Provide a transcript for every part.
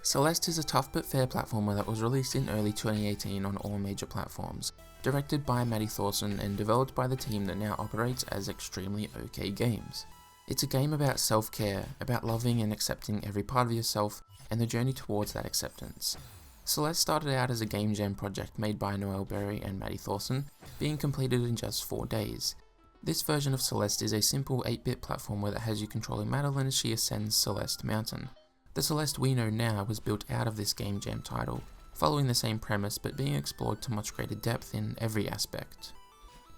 Celeste is a tough but fair platformer that was released in early 2018 on all major platforms, directed by Maddie Thorson and developed by the team that now operates as Extremely OK Games. It's a game about self-care, about loving and accepting every part of yourself and the journey towards that acceptance. Celeste started out as a game jam project made by Noel Berry and Maddie Thorson, being completed in just 4 days. This version of Celeste is a simple 8-bit platformer that has you controlling Madeline as she ascends Celeste Mountain. The Celeste we know now was built out of this game jam title, following the same premise but being explored to much greater depth in every aspect.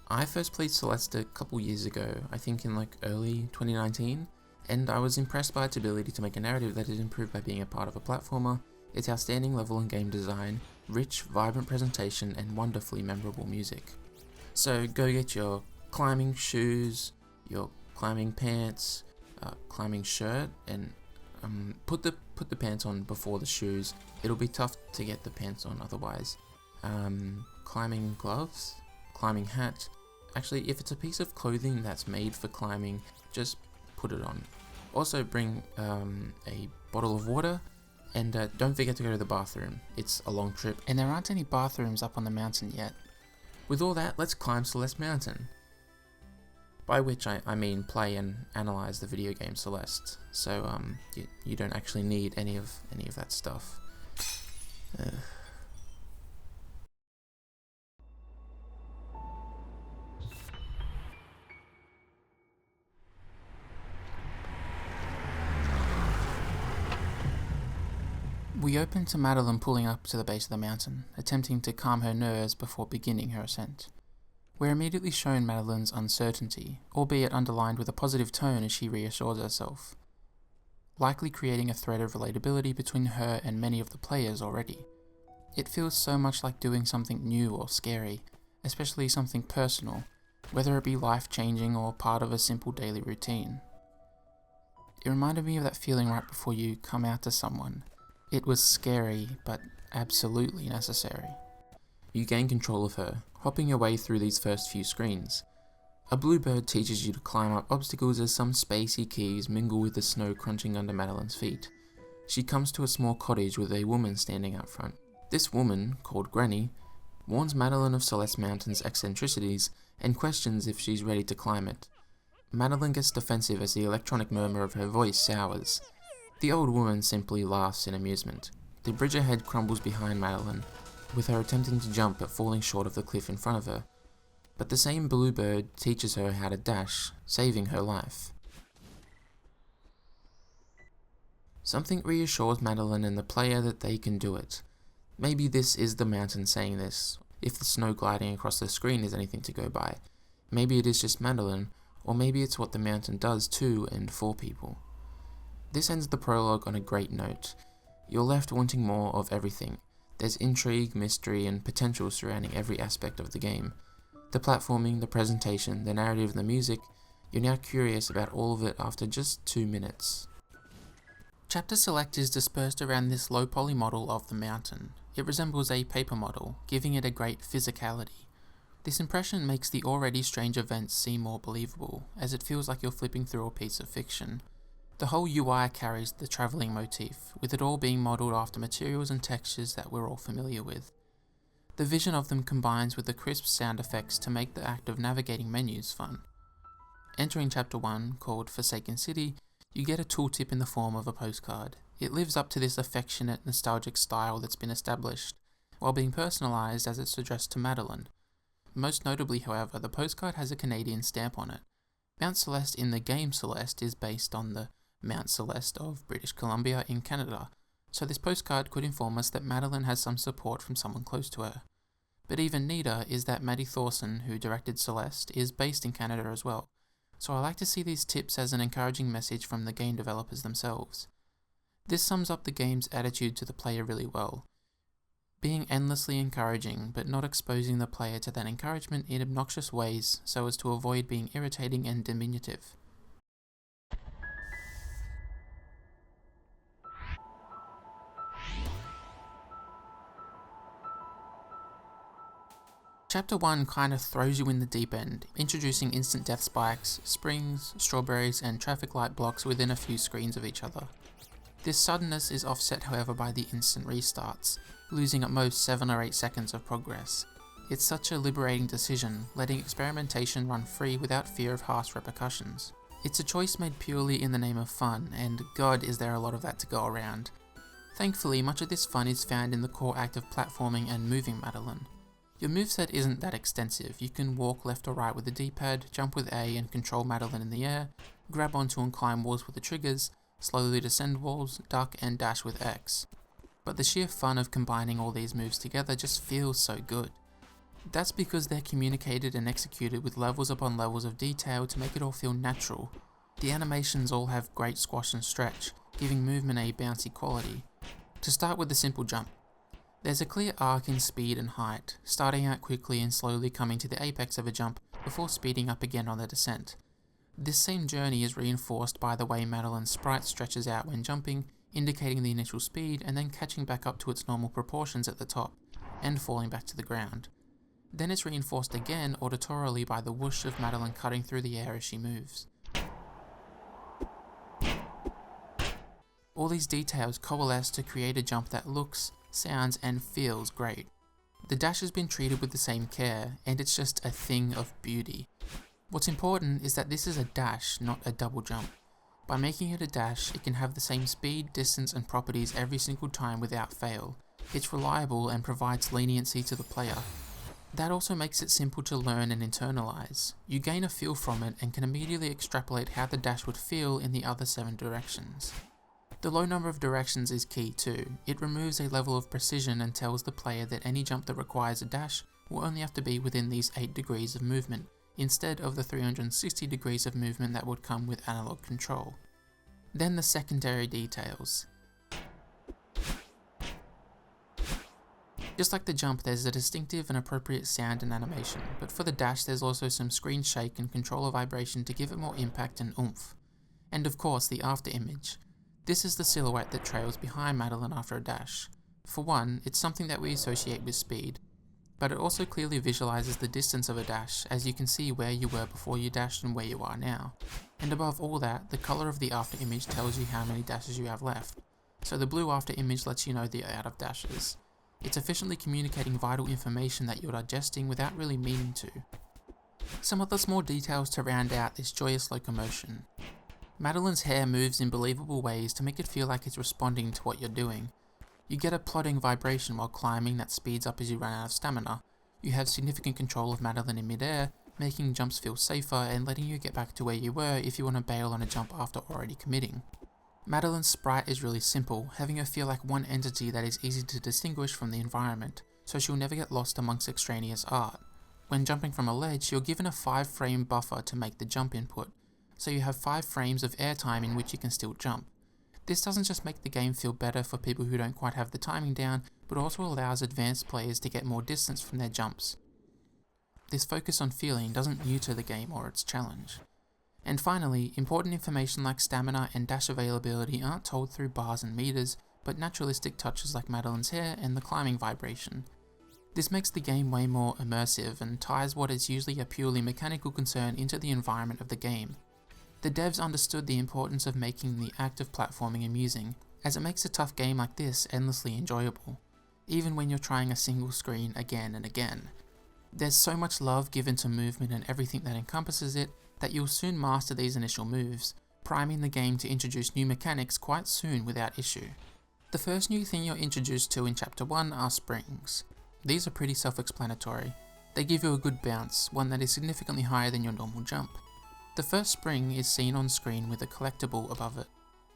I first played Celeste a couple years ago, I think in early 2019, and I was impressed by its ability to make a narrative that is improved by being a part of a platformer, its outstanding level and game design, rich, vibrant presentation, and wonderfully memorable music. So go get your climbing shoes, your climbing pants, climbing shirt, and put the pants on before the shoes. It'll be tough to get the pants on otherwise. Climbing gloves, climbing hat. Actually, if it's a piece of clothing that's made for climbing, just put it on. Also bring a bottle of water, and don't forget to go to the bathroom. It's a long trip, and there aren't any bathrooms up on the mountain yet. With all that, let's climb Celeste Mountain. By which I mean play and analyze the video game Celeste. So you don't actually need any of that stuff. We open to Madeline pulling up to the base of the mountain, attempting to calm her nerves before beginning her ascent. We're immediately shown Madeline's uncertainty, albeit underlined with a positive tone as she reassures herself, likely creating a thread of relatability between her and many of the players already. It feels so much like doing something new or scary, especially something personal, whether it be life-changing or part of a simple daily routine. It reminded me of that feeling right before you come out to someone. It was scary, but absolutely necessary. You gain control of her, hopping your way through these first few screens. A bluebird teaches you to climb up obstacles as some spacey keys mingle with the snow crunching under Madeline's feet. She comes to a small cottage with a woman standing out front. This woman, called Granny, warns Madeline of Celeste Mountain's eccentricities and questions if she's ready to climb it. Madeline gets defensive as the electronic murmur of her voice sours. The old woman simply laughs in amusement. The bridge ahead crumbles behind Madeline, with her attempting to jump but falling short of the cliff in front of her. But the same bluebird teaches her how to dash, saving her life. Something reassures Madeline and the player that they can do it. Maybe this is the mountain saying this, if the snow gliding across the screen is anything to go by. Maybe it is just Madeline, or maybe it's what the mountain does to and for people. This ends the prologue on a great note. You're left wanting more of everything. There's intrigue, mystery, and potential surrounding every aspect of the game. The platforming, the presentation, the narrative, and the music, you're now curious about all of it after just 2 minutes. Chapter Select is dispersed around this low poly model of the mountain. It resembles a paper model, giving it a great physicality. This impression makes the already strange events seem more believable, as it feels like you're flipping through a piece of fiction. The whole UI carries the travelling motif, with it all being modelled after materials and textures that we're all familiar with. The vision of them combines with the crisp sound effects to make the act of navigating menus fun. Entering Chapter 1, called Forsaken City, you get a tooltip in the form of a postcard. It lives up to this affectionate, nostalgic style that's been established, while being personalised as it's addressed to Madeline. Most notably, however, the postcard has a Canadian stamp on it. Mount Celeste in the game Celeste is based on the Mount Celeste of British Columbia in Canada, so this postcard could inform us that Madeline has some support from someone close to her. But even neater is that Maddie Thorson, who directed Celeste, is based in Canada as well, so I like to see these tips as an encouraging message from the game developers themselves. This sums up the game's attitude to the player really well, being endlessly encouraging but not exposing the player to that encouragement in obnoxious ways so as to avoid being irritating and diminutive. Chapter 1 kinda throws you in the deep end, introducing instant death spikes, springs, strawberries, and traffic light blocks within a few screens of each other. This suddenness is offset however by the instant restarts, losing at most 7 or 8 seconds of progress. It's such a liberating decision, letting experimentation run free without fear of harsh repercussions. It's a choice made purely in the name of fun, and God is there a lot of that to go around. Thankfully, much of this fun is found in the core act of platforming and moving Madeline. Your moveset isn't that extensive. You can walk left or right with the D-pad, jump with A and control Madeline in the air, grab onto and climb walls with the triggers, slowly descend walls, duck and dash with X. But the sheer fun of combining all these moves together just feels so good. That's because they're communicated and executed with levels upon levels of detail to make it all feel natural. The animations all have great squash and stretch, giving movement a bouncy quality. To start with the simple jump. There's a clear arc in speed and height, starting out quickly and slowly coming to the apex of a jump before speeding up again on the descent. This same journey is reinforced by the way Madeline's sprite stretches out when jumping, indicating the initial speed and then catching back up to its normal proportions at the top, and falling back to the ground. Then it's reinforced again auditorily by the whoosh of Madeline cutting through the air as she moves. All these details coalesce to create a jump that looks, sounds and feels great. The dash has been treated with the same care, and it's just a thing of beauty. What's important is that this is a dash, not a double jump. By making it a dash, it can have the same speed, distance and properties every single time without fail. It's reliable and provides leniency to the player. That also makes it simple to learn and internalize. You gain a feel from it and can immediately extrapolate how the dash would feel in the other 7 directions. The low number of directions is key too. It removes a level of precision and tells the player that any jump that requires a dash will only have to be within these 8 degrees of movement, instead of the 360 degrees of movement that would come with analog control. Then the secondary details. Just like the jump, there's a distinctive and appropriate sound and animation, but for the dash there's also some screen shake and controller vibration to give it more impact and oomph. And of course the after image. This is the silhouette that trails behind Madeline after a dash. For one, it's something that we associate with speed, but it also clearly visualizes the distance of a dash, as you can see where you were before you dashed and where you are now. And above all that, the color of the after image tells you how many dashes you have left. So the blue after image lets you know the out of dashes. It's efficiently communicating vital information that you're digesting without really meaning to. Some other small details to round out this joyous locomotion. Madeline's hair moves in believable ways to make it feel like it's responding to what you're doing. You get a plodding vibration while climbing that speeds up as you run out of stamina. You have significant control of Madeline in midair, making jumps feel safer and letting you get back to where you were if you want to bail on a jump after already committing. Madeline's sprite is really simple, having her feel like one entity that is easy to distinguish from the environment, so she'll never get lost amongst extraneous art. When jumping from a ledge, you're given a 5-frame buffer to make the jump input, so you have 5 frames of airtime in which you can still jump. This doesn't just make the game feel better for people who don't quite have the timing down, but also allows advanced players to get more distance from their jumps. This focus on feeling doesn't neuter the game or its challenge. And finally, important information like stamina and dash availability aren't told through bars and meters, but naturalistic touches like Madeline's hair and the climbing vibration. This makes the game way more immersive and ties what is usually a purely mechanical concern into the environment of the game. The devs understood the importance of making the act of platforming amusing, as it makes a tough game like this endlessly enjoyable, even when you're trying a single screen again and again. There's so much love given to movement and everything that encompasses it that you'll soon master these initial moves, priming the game to introduce new mechanics quite soon without issue. The first new thing you're introduced to in Chapter 1 are springs. These are pretty self-explanatory. They give you a good bounce, one that is significantly higher than your normal jump. The first spring is seen on screen with a collectible above it.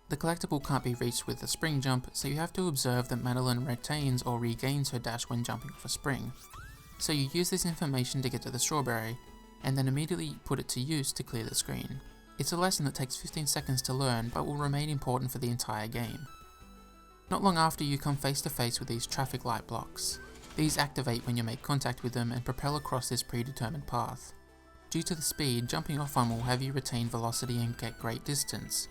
The collectible can't be reached with a spring jump, so you have to observe that Madeline retains or regains her dash when jumping off a spring. So you use this information to get to the strawberry, and then immediately put it to use to clear the screen. It's a lesson that takes 15 seconds to learn, but will remain important for the entire game. Not long after, you come face to face with these traffic light blocks. These activate when you make contact with them and propel across this predetermined path. Due to the speed, jumping off one will have you retain velocity and get great distance.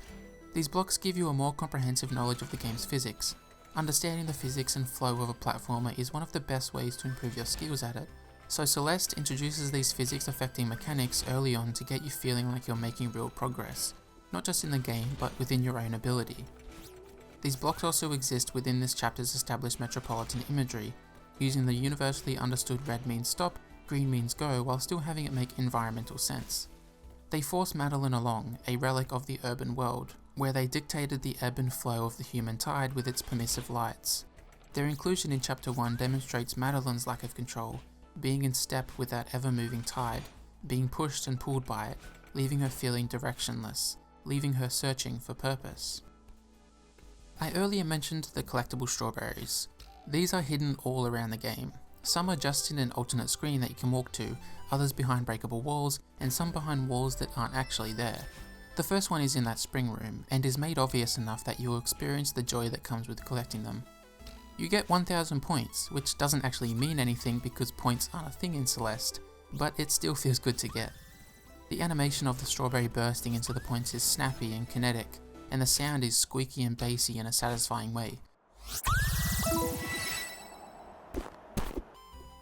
These blocks give you a more comprehensive knowledge of the game's physics. Understanding the physics and flow of a platformer is one of the best ways to improve your skills at it, so Celeste introduces these physics affecting mechanics early on to get you feeling like you're making real progress, not just in the game but within your own ability. These blocks also exist within this chapter's established metropolitan imagery, using the universally understood red means stop, green means go, while still having it make environmental sense. They force Madeline along, a relic of the urban world, where they dictated the ebb and flow of the human tide with its permissive lights. Their inclusion in Chapter 1 demonstrates Madeline's lack of control, being in step with that ever-moving tide, being pushed and pulled by it, leaving her feeling directionless, leaving her searching for purpose. I earlier mentioned the collectible strawberries. These are hidden all around the game. Some are just in an alternate screen that you can walk to, others behind breakable walls, and some behind walls that aren't actually there. The first one is in that spring room, and is made obvious enough that you will experience the joy that comes with collecting them. You get 1000 points, which doesn't actually mean anything because points aren't a thing in Celeste, but it still feels good to get. The animation of the strawberry bursting into the points is snappy and kinetic, and the sound is squeaky and bassy in a satisfying way.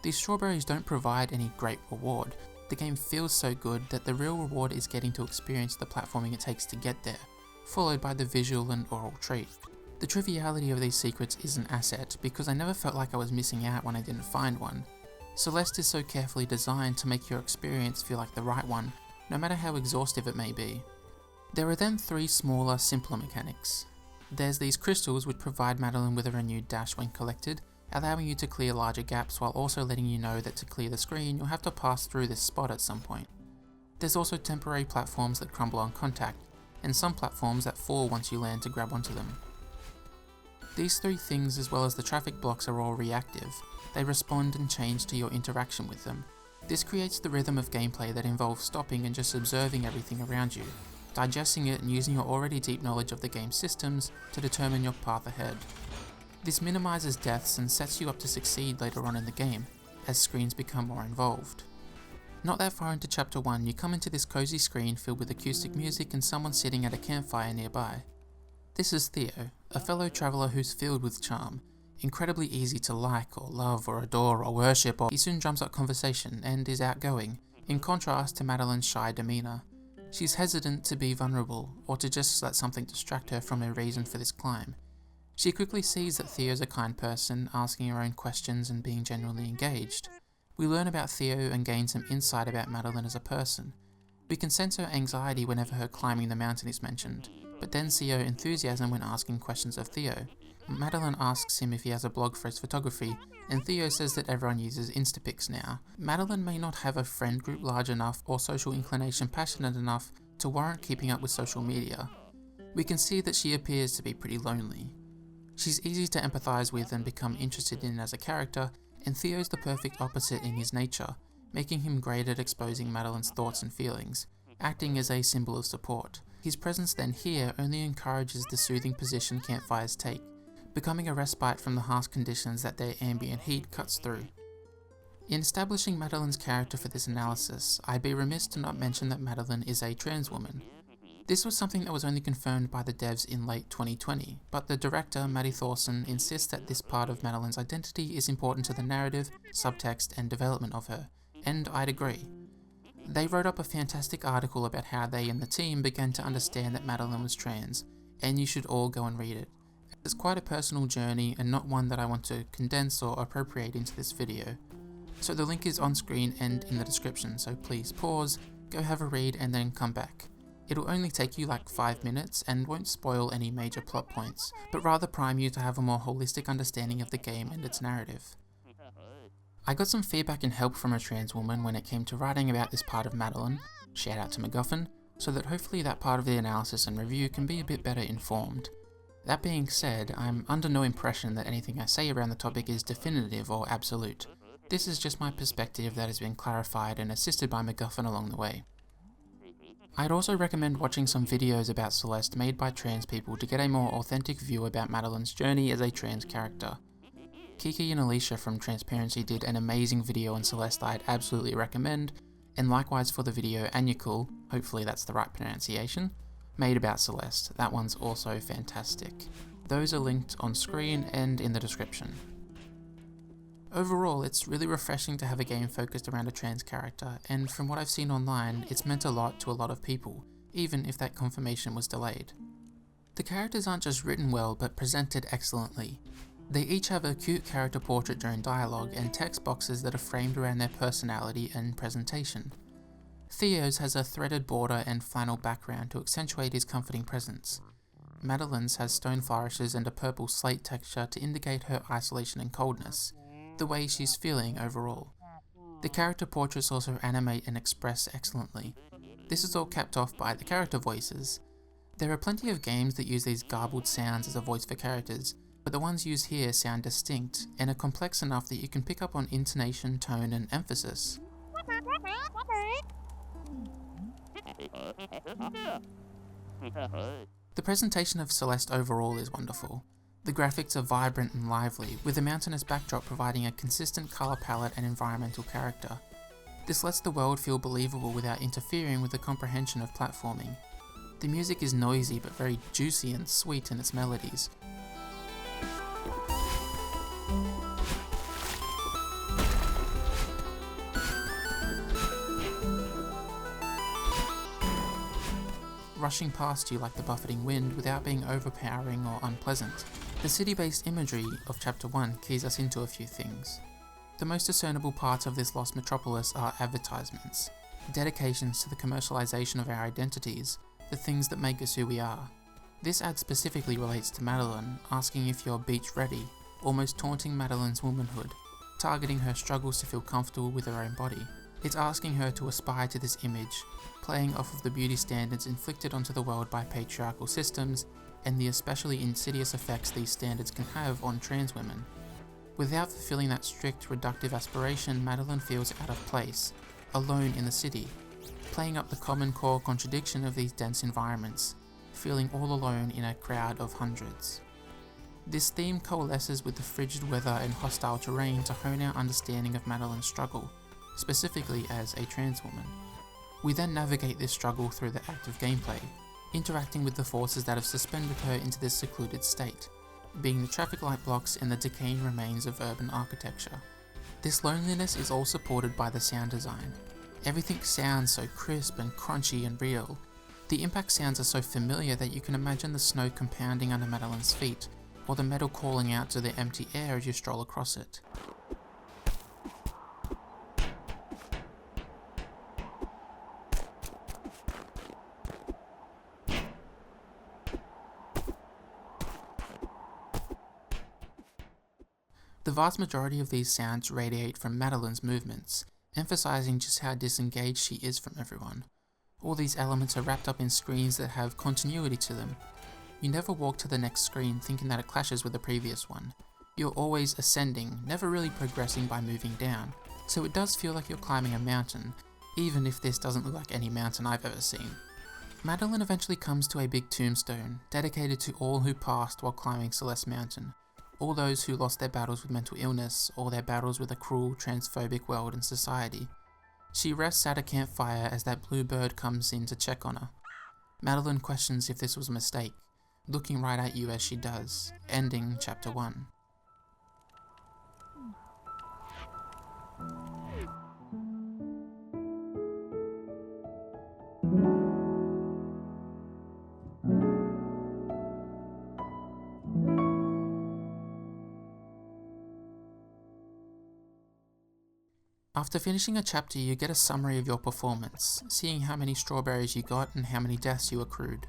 These strawberries don't provide any great reward. The game feels so good that the real reward is getting to experience the platforming it takes to get there, followed by the visual and oral treat. The triviality of these secrets is an asset because I never felt like I was missing out when I didn't find one. Celeste is so carefully designed to make your experience feel like the right one, no matter how exhaustive it may be. There are then 3 smaller, simpler mechanics. There's these crystals which provide Madeline with a renewed dash when collected, allowing you to clear larger gaps while also letting you know that to clear the screen you'll have to pass through this spot at some point. There's also temporary platforms that crumble on contact, and some platforms that fall once you land to grab onto them. These 3 things, as well as the traffic blocks, are all reactive. They respond and change to your interaction with them. This creates the rhythm of gameplay that involves stopping and just observing everything around you, digesting it and using your already deep knowledge of the game's systems to determine your path ahead. This minimises deaths and sets you up to succeed later on in the game, as screens become more involved. Not that far into Chapter 1, you come into this cozy screen filled with acoustic music and someone sitting at a campfire nearby. This is Theo, a fellow traveller who's filled with charm, incredibly easy to like or love or adore or worship, or he soon drums up conversation and is outgoing, in contrast to Madeline's shy demeanour. She's hesitant to be vulnerable, or to just let something distract her from her reason for this climb. She quickly sees that Theo's a kind person, asking her own questions and being genuinely engaged. We learn about Theo and gain some insight about Madeline as a person. We can sense her anxiety whenever her climbing the mountain is mentioned, but then see her enthusiasm when asking questions of Theo. Madeline asks him if he has a blog for his photography, and Theo says that everyone uses Instapics now. Madeline may not have a friend group large enough or social inclination passionate enough to warrant keeping up with social media. We can see that she appears to be pretty lonely. She's easy to empathise with and become interested in as a character, and Theo's the perfect opposite in his nature, making him great at exposing Madeline's thoughts and feelings, acting as a symbol of support. His presence then here only encourages the soothing position campfires take, becoming a respite from the harsh conditions that their ambient heat cuts through. In establishing Madeline's character for this analysis, I'd be remiss to not mention that Madeline is a trans woman. This was something that was only confirmed by the devs in late 2020, but the director, Maddie Thorson, insists that this part of Madeline's identity is important to the narrative, subtext, and development of her, and I'd agree. They wrote up a fantastic article about how they and the team began to understand that Madeline was trans, and you should all go and read it. It's quite a personal journey and not one that I want to condense or appropriate into this video. So the link is on screen and in the description, so please pause, go have a read and then come back. It'll only take you like 5 minutes and won't spoil any major plot points, but rather prime you to have a more holistic understanding of the game and its narrative. I got some feedback and help from a trans woman when it came to writing about this part of Madeline, shout out to MacGuffin, so that hopefully that part of the analysis and review can be a bit better informed. That being said, I'm under no impression that anything I say around the topic is definitive or absolute. This is just my perspective that has been clarified and assisted by MacGuffin along the way. I'd also recommend watching some videos about Celeste made by trans people to get a more authentic view about Madeline's journey as a trans character. Kiki and Alicia from Transparency did an amazing video on Celeste I'd absolutely recommend, and likewise for the video Anyakul, hopefully that's the right pronunciation, made about Celeste. That one's also fantastic. Those are linked on screen and in the description. Overall, it's really refreshing to have a game focused around a trans character, and from what I've seen online, it's meant a lot to a lot of people, even if that confirmation was delayed. The characters aren't just written well, but presented excellently. They each have a cute character portrait during dialogue and text boxes that are framed around their personality and presentation. Theo's has a threaded border and flannel background to accentuate his comforting presence. Madeline's has stone flourishes and a purple slate texture to indicate her isolation and coldness, the way she's feeling overall. The character portraits also animate and express excellently. This is all capped off by the character voices. There are plenty of games that use these garbled sounds as a voice for characters, but the ones used here sound distinct and are complex enough that you can pick up on intonation, tone, and emphasis. The presentation of Celeste overall is wonderful. The graphics are vibrant and lively, with the mountainous backdrop providing a consistent colour palette and environmental character. This lets the world feel believable without interfering with the comprehension of platforming. The music is noisy but very juicy and sweet in its melodies. Rushing past you like the buffeting wind without being overpowering or unpleasant. The city-based imagery of Chapter 1 keys us into a few things. The most discernible parts of this lost metropolis are advertisements, dedications to the commercialization of our identities, the things that make us who we are. This ad specifically relates to Madeline, asking if you're beach ready, almost taunting Madeline's womanhood, targeting her struggles to feel comfortable with her own body. It's asking her to aspire to this image, playing off of the beauty standards inflicted onto the world by patriarchal systems and the especially insidious effects these standards can have on trans women. Without fulfilling that strict, reductive aspiration, Madeline feels out of place, alone in the city, playing up the common core contradiction of these dense environments, feeling all alone in a crowd of hundreds. This theme coalesces with the frigid weather and hostile terrain to hone our understanding of Madeline's struggle, specifically as a trans woman. We then navigate this struggle through the active gameplay, interacting with the forces that have suspended her into this secluded state, being the traffic light blocks and the decaying remains of urban architecture. This loneliness is all supported by the sound design. Everything sounds so crisp and crunchy and real. The impact sounds are so familiar that you can imagine the snow compounding under Madeline's feet, or the metal calling out to the empty air as you stroll across it. The vast majority of these sounds radiate from Madeline's movements, emphasizing just how disengaged she is from everyone. All these elements are wrapped up in screens that have continuity to them. You never walk to the next screen thinking that it clashes with the previous one. You're always ascending, never really progressing by moving down, so it does feel like you're climbing a mountain, even if this doesn't look like any mountain I've ever seen. Madeline eventually comes to a big tombstone, dedicated to all who passed while climbing Celeste Mountain. All those who lost their battles with mental illness, or their battles with a cruel, transphobic world and society. She rests at a campfire as that blue bird comes in to check on her. Madeline questions if this was a mistake, looking right at you as she does, ending Chapter 1. After finishing a chapter, you get a summary of your performance, seeing how many strawberries you got and how many deaths you accrued.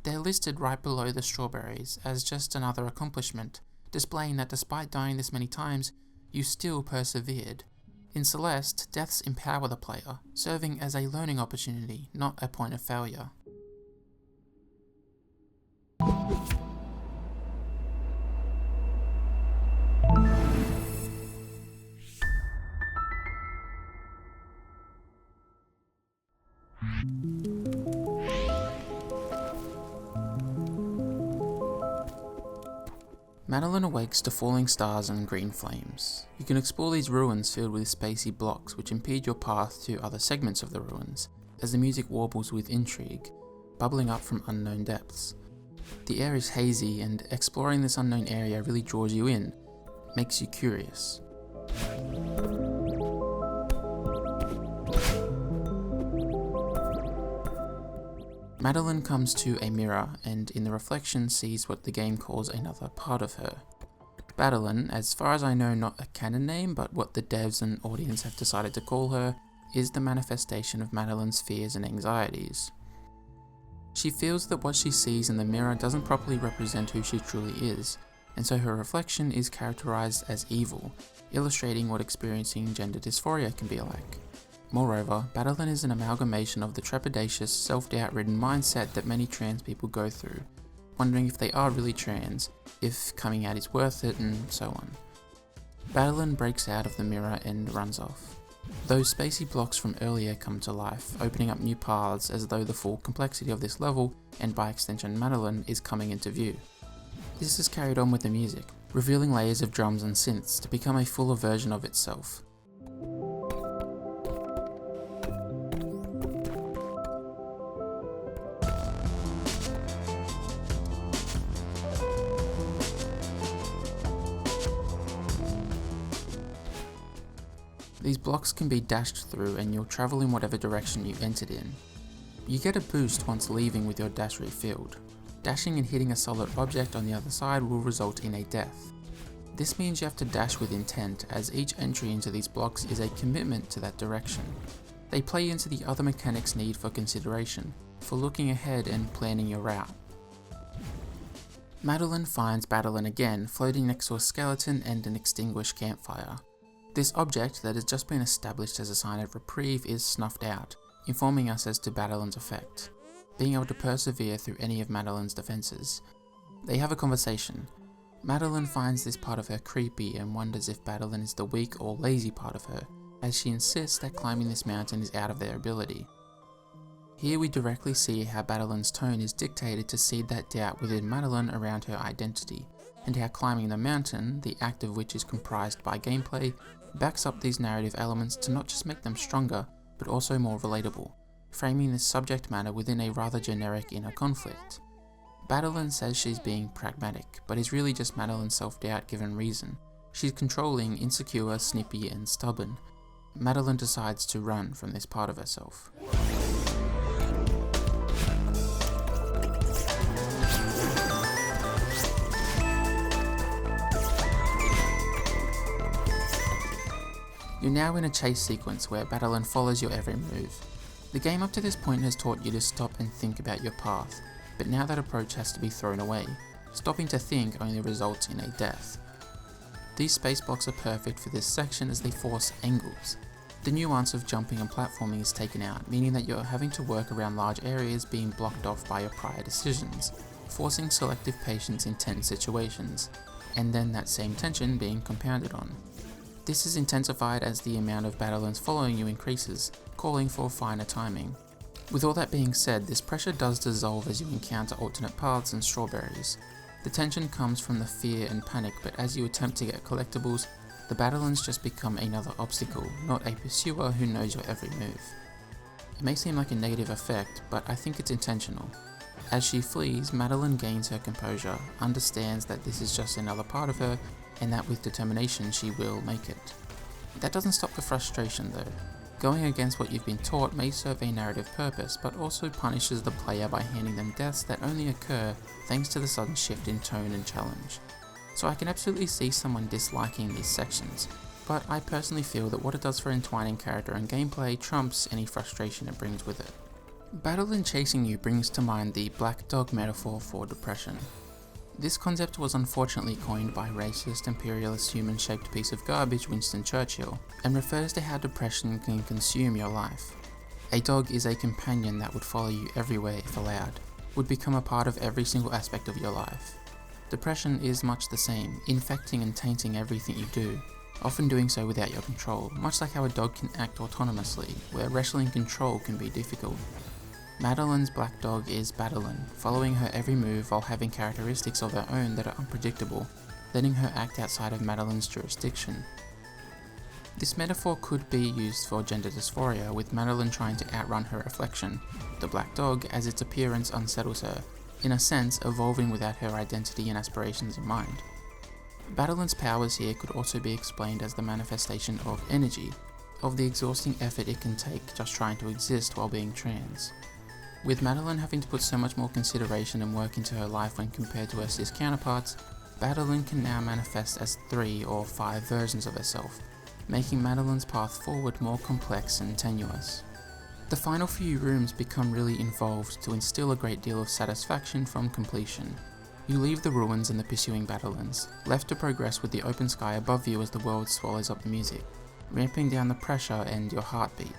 They're listed right below the strawberries as just another accomplishment, displaying that despite dying this many times, you still persevered. In Celeste, deaths empower the player, serving as a learning opportunity, not a point of failure. Madeline awakes to falling stars and green flames. You can explore these ruins filled with spacey blocks which impede your path to other segments of the ruins, as the music warbles with intrigue, bubbling up from unknown depths. The air is hazy, and exploring this unknown area really draws you in, makes you curious. Madeline comes to a mirror and in the reflection sees what the game calls another part of her. Madeline, as far as I know not a canon name but what the devs and audience have decided to call her, is the manifestation of Madeline's fears and anxieties. She feels that what she sees in the mirror doesn't properly represent who she truly is, and so her reflection is characterized as evil, illustrating what experiencing gender dysphoria can be like. Moreover, Madeline is an amalgamation of the trepidatious, self-doubt-ridden mindset that many trans people go through, wondering if they are really trans, if coming out is worth it, and so on. Madeline breaks out of the mirror and runs off. Those spacey blocks from earlier come to life, opening up new paths as though the full complexity of this level, and by extension Madeline, is coming into view. This is carried on with the music, revealing layers of drums and synths to become a fuller version of itself. These blocks can be dashed through and you'll travel in whatever direction you entered in. You get a boost once leaving with your dash refilled. Dashing and hitting a solid object on the other side will result in a death. This means you have to dash with intent, as each entry into these blocks is a commitment to that direction. They play into the other mechanics' need for consideration, for looking ahead and planning your route. Madeline finds Madeline again, floating next to a skeleton and an extinguished campfire. This object that has just been established as a sign of reprieve is snuffed out, informing us as to Madeline's effect, being able to persevere through any of Madeline's defenses. They have a conversation. Madeline finds this part of her creepy and wonders if Madeline is the weak or lazy part of her, as she insists that climbing this mountain is out of their ability. Here we directly see how Madeline's tone is dictated to seed that doubt within Madeline around her identity, and how climbing the mountain, the act of which is comprised by gameplay, backs up these narrative elements to not just make them stronger, but also more relatable, framing this subject matter within a rather generic inner conflict. Madeline says she's being pragmatic, but is really just Madeline's self-doubt given reason. She's controlling, insecure, snippy, and stubborn. Madeline decides to run from this part of herself. You're now in a chase sequence where Madeline follows your every move. The game up to this point has taught you to stop and think about your path, but now that approach has to be thrown away. Stopping to think only results in a death. These space blocks are perfect for this section as they force angles. The nuance of jumping and platforming is taken out, meaning that you're having to work around large areas being blocked off by your prior decisions, forcing selective patience in tense situations, and then that same tension being compounded on. This is intensified as the amount of Madeline's following you increases, calling for finer timing. With all that being said, this pressure does dissolve as you encounter alternate paths and strawberries. The tension comes from the fear and panic, but as you attempt to get collectibles, the Madelines just become another obstacle, not a pursuer who knows your every move. It may seem like a negative effect, but I think it's intentional. As she flees, Madeline gains her composure, understands that this is just another part of her, and that with determination she will make it. That doesn't stop the frustration though. Going against what you've been taught may serve a narrative purpose, but also punishes the player by handing them deaths that only occur thanks to the sudden shift in tone and challenge. So I can absolutely see someone disliking these sections, but I personally feel that what it does for entwining character and gameplay trumps any frustration it brings with it. Madeline chasing you brings to mind the black dog metaphor for depression. This concept was unfortunately coined by racist, imperialist, human-shaped piece of garbage Winston Churchill, and refers to how depression can consume your life. A dog is a companion that would follow you everywhere if allowed, would become a part of every single aspect of your life. Depression is much the same, infecting and tainting everything you do, often doing so without your control, much like how a dog can act autonomously, where wrestling control can be difficult. Madeline's black dog is Madeline, following her every move while having characteristics of her own that are unpredictable, letting her act outside of Madeline's jurisdiction. This metaphor could be used for gender dysphoria, with Madeline trying to outrun her reflection, the black dog, as its appearance unsettles her, in a sense evolving without her identity and aspirations in mind. Madeline's powers here could also be explained as the manifestation of energy, of the exhausting effort it can take just trying to exist while being trans. With Madeline having to put so much more consideration and work into her life when compared to her cis counterparts, Madeline can now manifest as 3 or 5 versions of herself, making Madeline's path forward more complex and tenuous. The final few rooms become really involved to instill a great deal of satisfaction from completion. You leave the ruins and the pursuing Madelines, left to progress with the open sky above you as the world swallows up the music, ramping down the pressure and your heartbeat.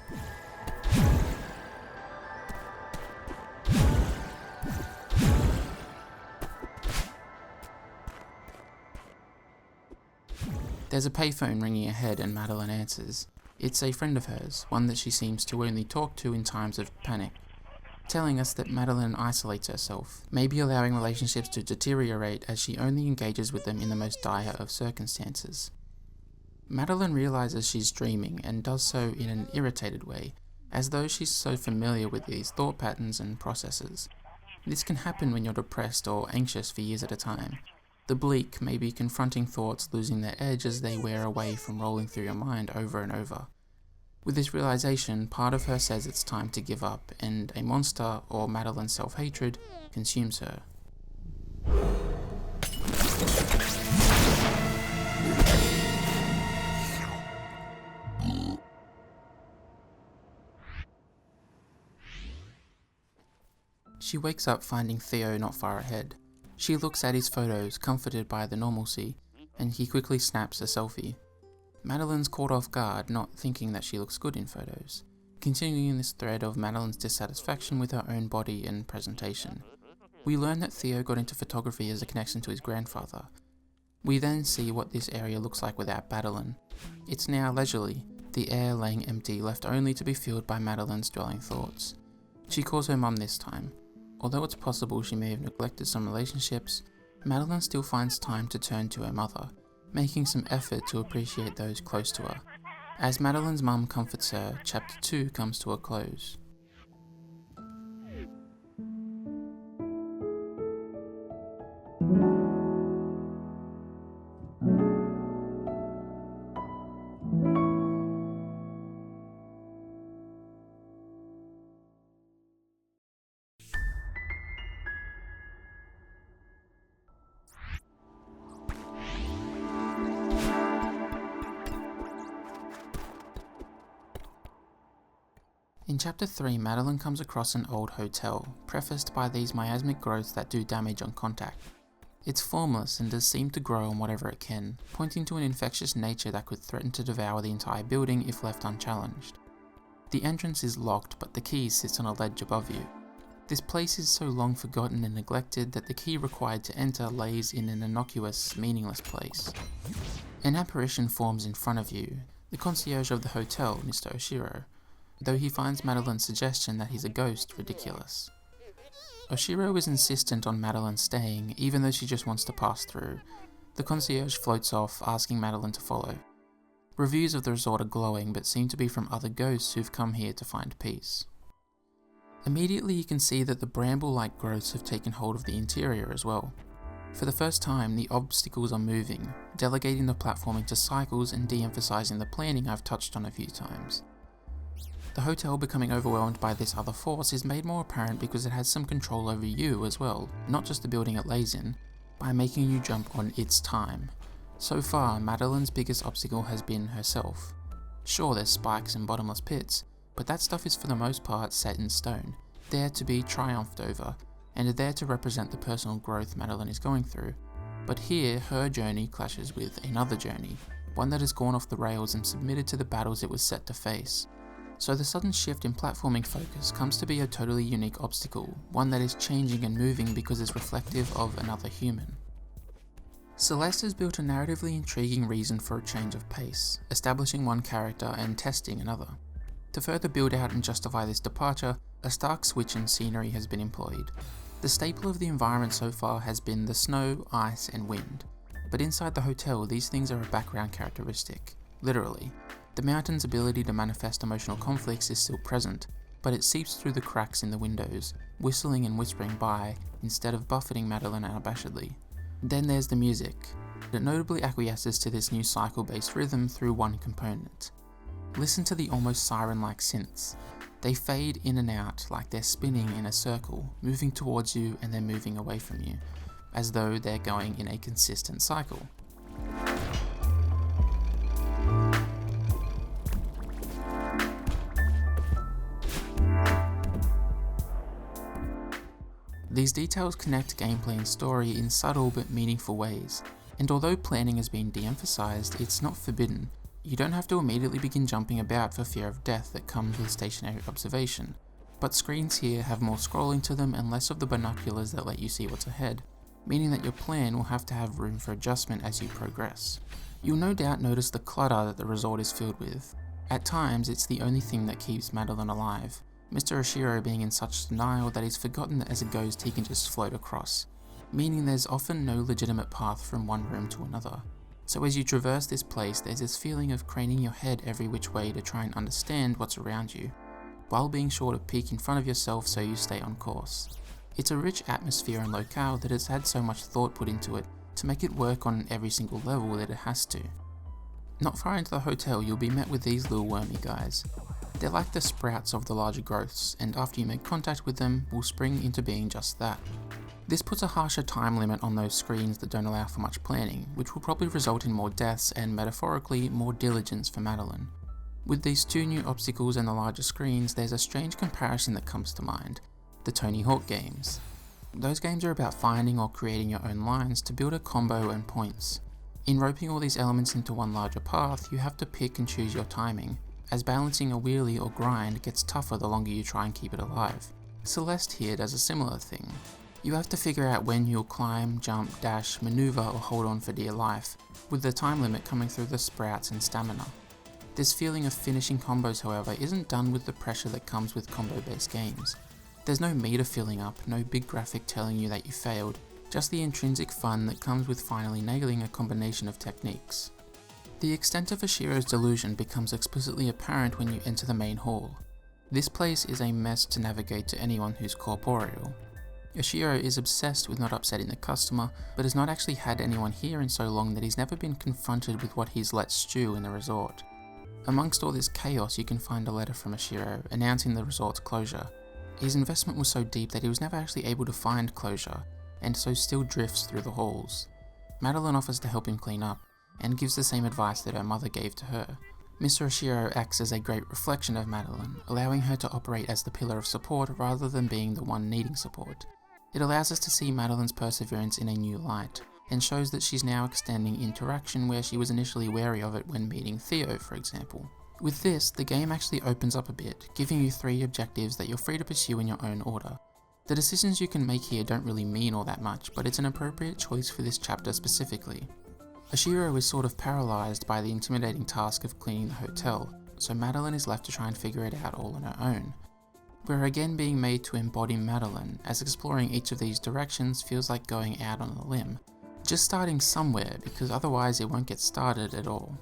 There's a payphone ringing ahead and Madeline answers. It's a friend of hers, one that she seems to only talk to in times of panic, telling us that Madeline isolates herself, maybe allowing relationships to deteriorate as she only engages with them in the most dire of circumstances. Madeline realizes she's dreaming and does so in an irritated way, as though she's so familiar with these thought patterns and processes. This can happen when you're depressed or anxious for years at a time. The bleak, maybe confronting thoughts losing their edge as they wear away from rolling through your mind over and over. With this realization, part of her says it's time to give up, and a monster, or Madeline's self-hatred, consumes her. She wakes up finding Theo not far ahead. She looks at his photos, comforted by the normalcy, and he quickly snaps a selfie. Madeline's caught off guard, not thinking that she looks good in photos, continuing this thread of Madeline's dissatisfaction with her own body and presentation. We learn that Theo got into photography as a connection to his grandfather. We then see what this area looks like without Madeline. It's now leisurely, the air laying empty, left only to be filled by Madeline's dwelling thoughts. She calls her mum this time. Although it's possible she may have neglected some relationships, Madeline still finds time to turn to her mother, making some effort to appreciate those close to her. As Madeline's mum comforts her, Chapter 2 comes to a close. In Chapter 3, Madeline comes across an old hotel, prefaced by these miasmic growths that do damage on contact. It's formless and does seem to grow on whatever it can, pointing to an infectious nature that could threaten to devour the entire building if left unchallenged. The entrance is locked, but the key sits on a ledge above you. This place is so long forgotten and neglected that the key required to enter lays in an innocuous, meaningless place. An apparition forms in front of you, the concierge of the hotel, Mr. Oshiro, though he finds Madeline's suggestion that he's a ghost ridiculous. Oshiro is insistent on Madeline staying, even though she just wants to pass through. The concierge floats off, asking Madeline to follow. Reviews of the resort are glowing, but seem to be from other ghosts who've come here to find peace. Immediately you can see that the bramble-like growths have taken hold of the interior as well. For the first time, the obstacles are moving, delegating the platform into cycles and de-emphasizing the planning I've touched on a few times. The hotel becoming overwhelmed by this other force is made more apparent because it has some control over you as well, not just the building it lays in, by making you jump on its time. So far, Madeline's biggest obstacle has been herself. Sure, there's spikes and bottomless pits, but that stuff is for the most part set in stone, there to be triumphed over, and there to represent the personal growth Madeline is going through. But here, her journey clashes with another journey, one that has gone off the rails and submitted to the battles it was set to face. So the sudden shift in platforming focus comes to be a totally unique obstacle, one that is changing and moving because it's reflective of another human. Celeste has built a narratively intriguing reason for a change of pace, establishing one character and testing another. To further build out and justify this departure, a stark switch in scenery has been employed. The staple of the environment so far has been the snow, ice, and wind, but inside the hotel these things are a background characteristic, literally. The mountain's ability to manifest emotional conflicts is still present, but it seeps through the cracks in the windows, whistling and whispering by, instead of buffeting Madeline unabashedly. Then there's the music. It notably acquiesces to this new cycle-based rhythm through one component. Listen to the almost siren-like synths. They fade in and out like they're spinning in a circle, moving towards you and then moving away from you, as though they're going in a consistent cycle. These details connect gameplay and story in subtle but meaningful ways, and although planning has been de-emphasized, it's not forbidden. You don't have to immediately begin jumping about for fear of death that comes with stationary observation, but screens here have more scrolling to them and less of the binoculars that let you see what's ahead, meaning that your plan will have to have room for adjustment as you progress. You'll no doubt notice the clutter that the resort is filled with. At times, it's the only thing that keeps Madeline alive, Mr. Oshiro being in such denial that he's forgotten that as a ghost he can just float across, meaning there's often no legitimate path from one room to another. So as you traverse this place, there's this feeling of craning your head every which way to try and understand what's around you, while being sure to peek in front of yourself so you stay on course. It's a rich atmosphere and locale that has had so much thought put into it to make it work on every single level that it has to. Not far into the hotel, you'll be met with these little wormy guys. They're like the sprouts of the larger growths, and after you make contact with them, will spring into being just that. This puts a harsher time limit on those screens that don't allow for much planning, which will probably result in more deaths and, metaphorically, more diligence for Madeline. With these two new obstacles and the larger screens, there's a strange comparison that comes to mind: the Tony Hawk games. Those games are about finding or creating your own lines to build a combo and points. In roping all these elements into one larger path, you have to pick and choose your timing, as balancing a wheelie or grind gets tougher the longer you try and keep it alive. Celeste here does a similar thing. You have to figure out when you'll climb, jump, dash, maneuver or hold on for dear life, with the time limit coming through the sprouts and stamina. This feeling of finishing combos, however, isn't done with the pressure that comes with combo-based games. There's no meter filling up, no big graphic telling you that you failed, just the intrinsic fun that comes with finally nailing a combination of techniques. The extent of Oshiro's delusion becomes explicitly apparent when you enter the main hall. This place is a mess to navigate to anyone who's corporeal. Oshiro is obsessed with not upsetting the customer, but has not actually had anyone here in so long that he's never been confronted with what he's let stew in the resort. Amongst all this chaos, you can find a letter from Oshiro announcing the resort's closure. His investment was so deep that he was never actually able to find closure, and so still drifts through the halls. Madeline offers to help him clean up, and gives the same advice that her mother gave to her. Mr. Oshiro acts as a great reflection of Madeline, allowing her to operate as the pillar of support rather than being the one needing support. It allows us to see Madeline's perseverance in a new light, and shows that she's now extending interaction where she was initially wary of it when meeting Theo, for example. With this, the game actually opens up a bit, giving you 3 objectives that you're free to pursue in your own order. The decisions you can make here don't really mean all that much, but it's an appropriate choice for this chapter specifically. Oshiro is sort of paralysed by the intimidating task of cleaning the hotel, so Madeline is left to try and figure it out all on her own. We're again being made to embody Madeline, as exploring each of these directions feels like going out on a limb. Just starting somewhere, because otherwise it won't get started at all.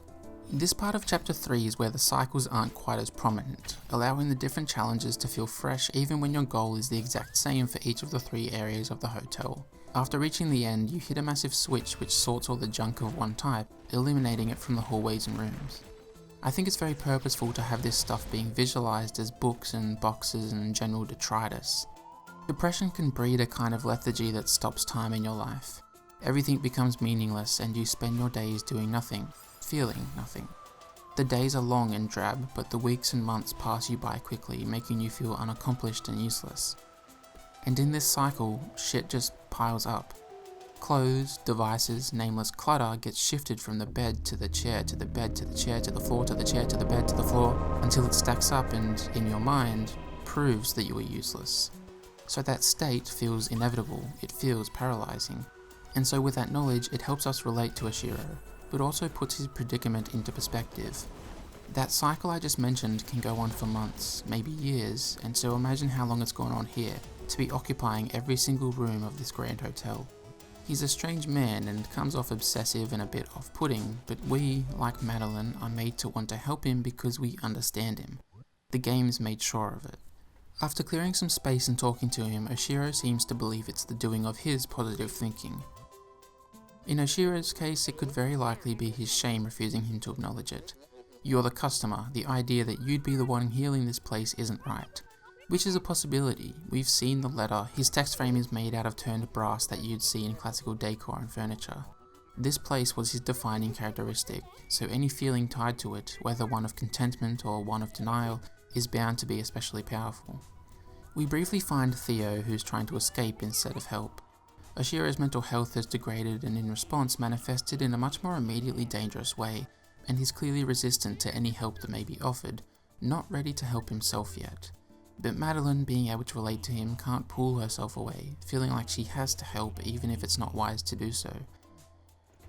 This part of chapter 3 is where the cycles aren't quite as prominent, allowing the different challenges to feel fresh even when your goal is the exact same for each of the 3 areas of the hotel. After reaching the end, you hit a massive switch which sorts all the junk of one type, eliminating it from the hallways and rooms. I think it's very purposeful to have this stuff being visualized as books and boxes and general detritus. Depression can breed a kind of lethargy that stops time in your life. Everything becomes meaningless and you spend your days doing nothing, feeling nothing. The days are long and drab, but the weeks and months pass you by quickly, making you feel unaccomplished and useless. And in this cycle, shit just piles up. Clothes, devices, nameless clutter gets shifted from the bed to the chair to the bed to the chair to the floor to the chair to the bed to the floor, until it stacks up and, in your mind, proves that you are useless. So that state feels inevitable, it feels paralysing. And so with that knowledge, it helps us relate to Oshiro, but also puts his predicament into perspective. That cycle I just mentioned can go on for months, maybe years, and so imagine how long it's gone on here, to be occupying every single room of this grand hotel. He's a strange man and comes off obsessive and a bit off-putting, but we, like Madeline, are made to want to help him because we understand him. The game's made sure of it. After clearing some space and talking to him, Oshiro seems to believe it's the doing of his positive thinking. In Oshiro's case, it could very likely be his shame refusing him to acknowledge it. You're the customer, the idea that you'd be the one healing this place isn't right. Which is a possibility. We've seen the letter. His text frame is made out of turned brass that you'd see in classical decor and furniture. This place was his defining characteristic, so any feeling tied to it, whether one of contentment or one of denial, is bound to be especially powerful. We briefly find Theo, who's trying to escape instead of help. Oshiro's mental health has degraded and in response manifested in a much more immediately dangerous way, and he's clearly resistant to any help that may be offered, not ready to help himself yet. But Madeline, being able to relate to him, can't pull herself away, feeling like she has to help even if it's not wise to do so.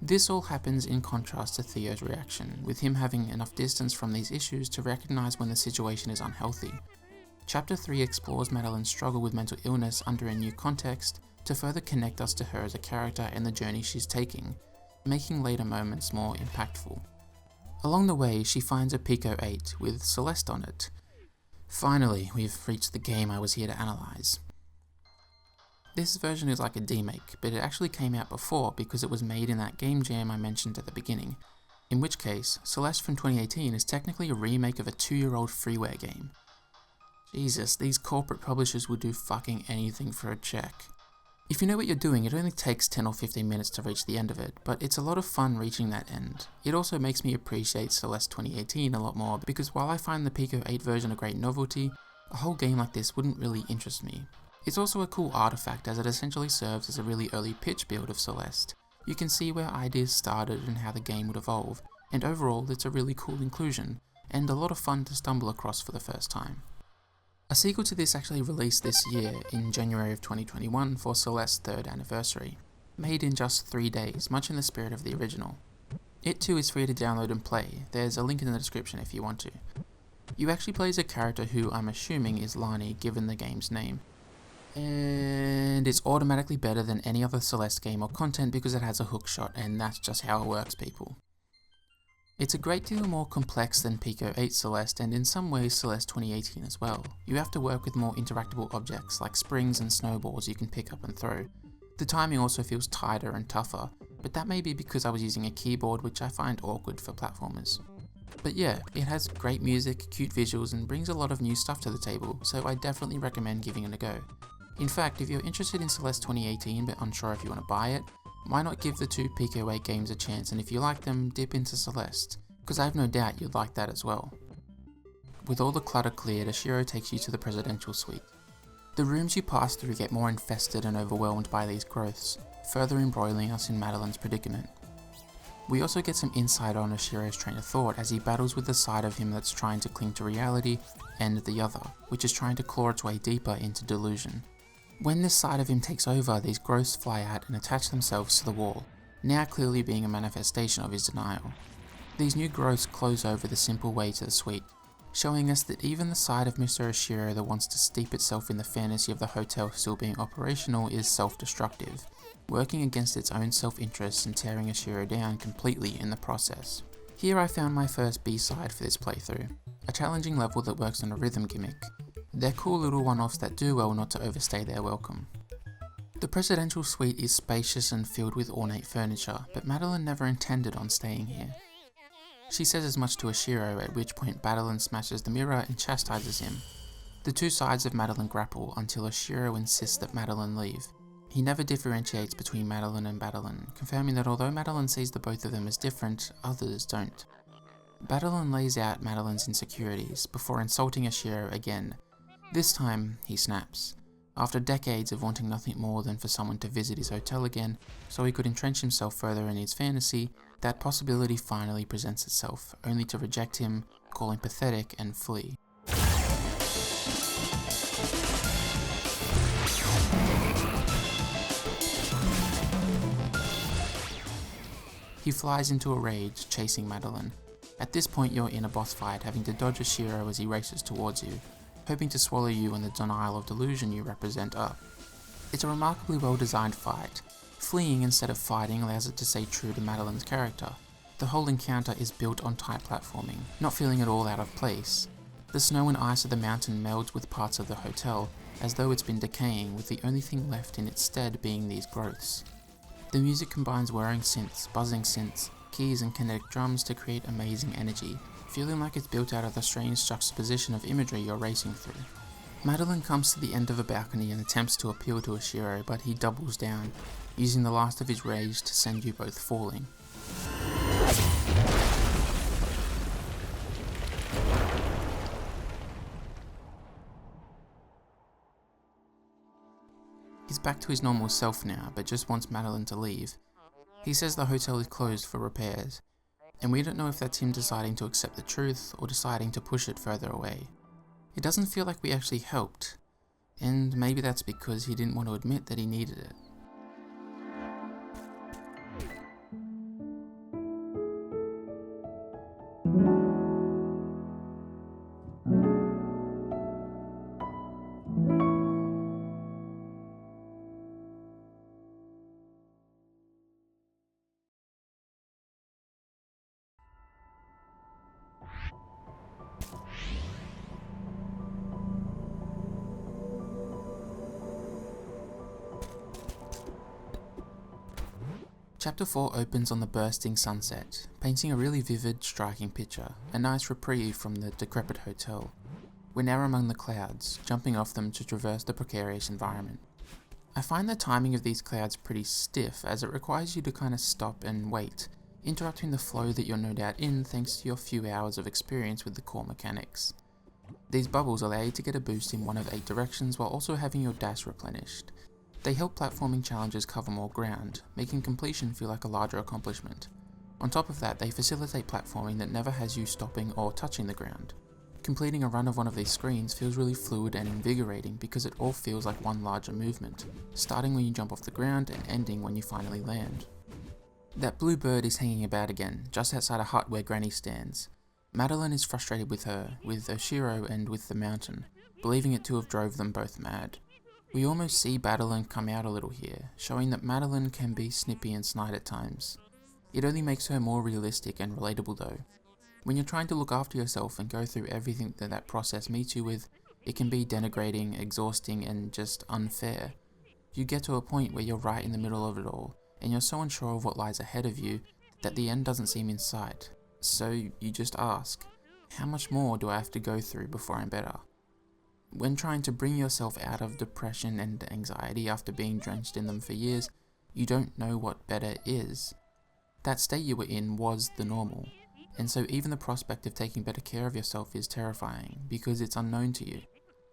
This all happens in contrast to Theo's reaction, with him having enough distance from these issues to recognize when the situation is unhealthy. Chapter 3 explores Madeline's struggle with mental illness under a new context to further connect us to her as a character and the journey she's taking, making later moments more impactful. Along the way, she finds a Pico 8 with Celeste on it. Finally, we've reached the game I was here to analyze. This version is like a demake, but it actually came out before because it was made in that game jam I mentioned at the beginning, in which case, Celeste from 2018 is technically a remake of a 2-year-old freeware game. Jesus, these corporate publishers would do fucking anything for a check. If you know what you're doing, it only takes 10 or 15 minutes to reach the end of it, but it's a lot of fun reaching that end. It also makes me appreciate Celeste 2018 a lot more, because while I find the Pico 8 version a great novelty, a whole game like this wouldn't really interest me. It's also a cool artifact as it essentially serves as a really early pitch build of Celeste. You can see where ideas started and how the game would evolve, and overall it's a really cool inclusion, and a lot of fun to stumble across for the first time. A sequel to this actually released this year, in January of 2021 for Celeste's 3rd anniversary, made in just 3 days, much in the spirit of the original. It too is free to download and play, there's a link in the description if you want to. You actually play as a character who I'm assuming is Lani given the game's name, and it's automatically better than any other Celeste game or content because it has a hookshot, and that's just how it works, people. It's a great deal more complex than Pico 8 Celeste, and in some ways Celeste 2018 as well. You have to work with more interactable objects like springs and snowballs you can pick up and throw. The timing also feels tighter and tougher, but that may be because I was using a keyboard, which I find awkward for platformers. But yeah, it has great music, cute visuals, and brings a lot of new stuff to the table, so I definitely recommend giving it a go. In fact, if you're interested in Celeste 2018 but unsure if you want to buy it, why not give the 2 Pico 8 games a chance, and if you like them, dip into Celeste, because I have no doubt you'd like that as well. With all the clutter cleared, Oshiro takes you to the presidential suite. The rooms you pass through get more infested and overwhelmed by these growths, further embroiling us in Madeline's predicament. We also get some insight on Oshiro's train of thought as he battles with the side of him that's trying to cling to reality, and the other, which is trying to claw its way deeper into delusion. When this side of him takes over, these growths fly out and attach themselves to the wall, now clearly being a manifestation of his denial. These new growths close over the simple way to the suite, showing us that even the side of Mr. Oshiro that wants to steep itself in the fantasy of the hotel still being operational is self-destructive, working against its own self-interest and tearing Oshiro down completely in the process. Here I found my first B-side for this playthrough, a challenging level that works on a rhythm gimmick. They're cool little one-offs that do well not to overstay their welcome. The presidential suite is spacious and filled with ornate furniture, but Madeline never intended on staying here. She says as much to Oshiro, at which point Madeline smashes the mirror and chastises him. The two sides of Madeline grapple until Oshiro insists that Madeline leave. He never differentiates between Madeline and Madeline, confirming that although Madeline sees the both of them as different, others don't. Madeline lays out Madeline's insecurities before insulting Oshiro again. This time, he snaps. After decades of wanting nothing more than for someone to visit his hotel again, so he could entrench himself further in his fantasy, that possibility finally presents itself, only to reject him, call him pathetic, and flee. He flies into a rage, chasing Madeline. At this point you're in a boss fight, having to dodge Oshiro as he races towards you, hoping to swallow you and the denial of delusion you represent up. It's a remarkably well designed fight. Fleeing instead of fighting allows it to stay true to Madeline's character. The whole encounter is built on tight platforming, not feeling at all out of place. The snow and ice of the mountain melds with parts of the hotel, as though it's been decaying, with the only thing left in its stead being these growths. The music combines whirring synths, buzzing synths, keys and kinetic drums to create amazing energy, feeling like it's built out of the strange juxtaposition of imagery you're racing through. Madeline comes to the end of a balcony and attempts to appeal to Oshiro, but he doubles down, using the last of his rage to send you both falling. He's back to his normal self now, but just wants Madeline to leave. He says the hotel is closed for repairs, and we don't know if that's him deciding to accept the truth or deciding to push it further away. It doesn't feel like we actually helped, and maybe that's because he didn't want to admit that he needed it. Chapter 4 opens on the bursting sunset, painting a really vivid, striking picture, a nice reprieve from the decrepit hotel. We're now among the clouds, jumping off them to traverse the precarious environment. I find the timing of these clouds pretty stiff, as it requires you to kind of stop and wait, interrupting the flow that you're no doubt in thanks to your few hours of experience with the core mechanics. These bubbles allow you to get a boost in one of 8 directions while also having your dash replenished. They help platforming challenges cover more ground, making completion feel like a larger accomplishment. On top of that, they facilitate platforming that never has you stopping or touching the ground. Completing a run of one of these screens feels really fluid and invigorating because it all feels like one larger movement, starting when you jump off the ground and ending when you finally land. That blue bird is hanging about again, just outside a hut where Granny stands. Madeline is frustrated with her, with Oshiro and with the mountain, believing it to have drove them both mad. We almost see Madeline come out a little here, showing that Madeline can be snippy and snide at times. It only makes her more realistic and relatable though. When you're trying to look after yourself and go through everything that process meets you with, it can be denigrating, exhausting, and just unfair. You get to a point where you're right in the middle of it all, and you're so unsure of what lies ahead of you that the end doesn't seem in sight. So you just ask, how much more do I have to go through before I'm better? When trying to bring yourself out of depression and anxiety after being drenched in them for years, you don't know what better is. That state you were in was the normal, and so even the prospect of taking better care of yourself is terrifying because it's unknown to you.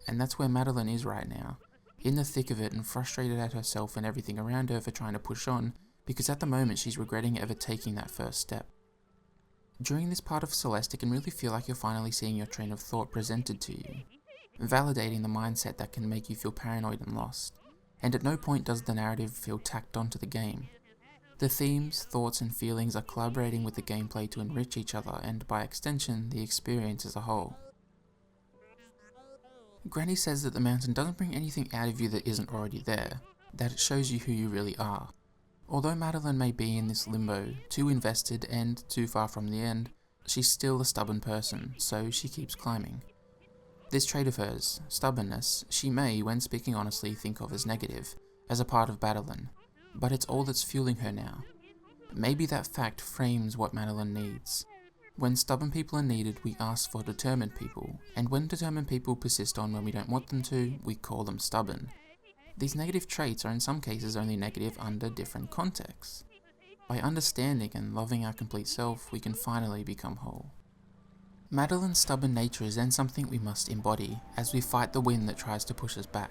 And that's where Madeline is right now, in the thick of it and frustrated at herself and everything around her for trying to push on, because at the moment she's regretting ever taking that first step. During this part of Celeste, it can really feel like you're finally seeing your train of thought presented to you, validating the mindset that can make you feel paranoid and lost, and at no point does the narrative feel tacked onto the game. The themes, thoughts and feelings are collaborating with the gameplay to enrich each other and, by extension, the experience as a whole. Granny says that the mountain doesn't bring anything out of you that isn't already there, that it shows you who you really are. Although Madeline may be in this limbo, too invested and too far from the end, she's still a stubborn person, so she keeps climbing. This trait of hers, stubbornness, she may, when speaking honestly, think of as negative, as a part of Madeline, but it's all that's fueling her now. Maybe that fact frames what Madeline needs. When stubborn people are needed, we ask for determined people, and when determined people persist on when we don't want them to, we call them stubborn. These negative traits are in some cases only negative under different contexts. By understanding and loving our complete self, we can finally become whole. Madeline's stubborn nature is then something we must embody as we fight the wind that tries to push us back.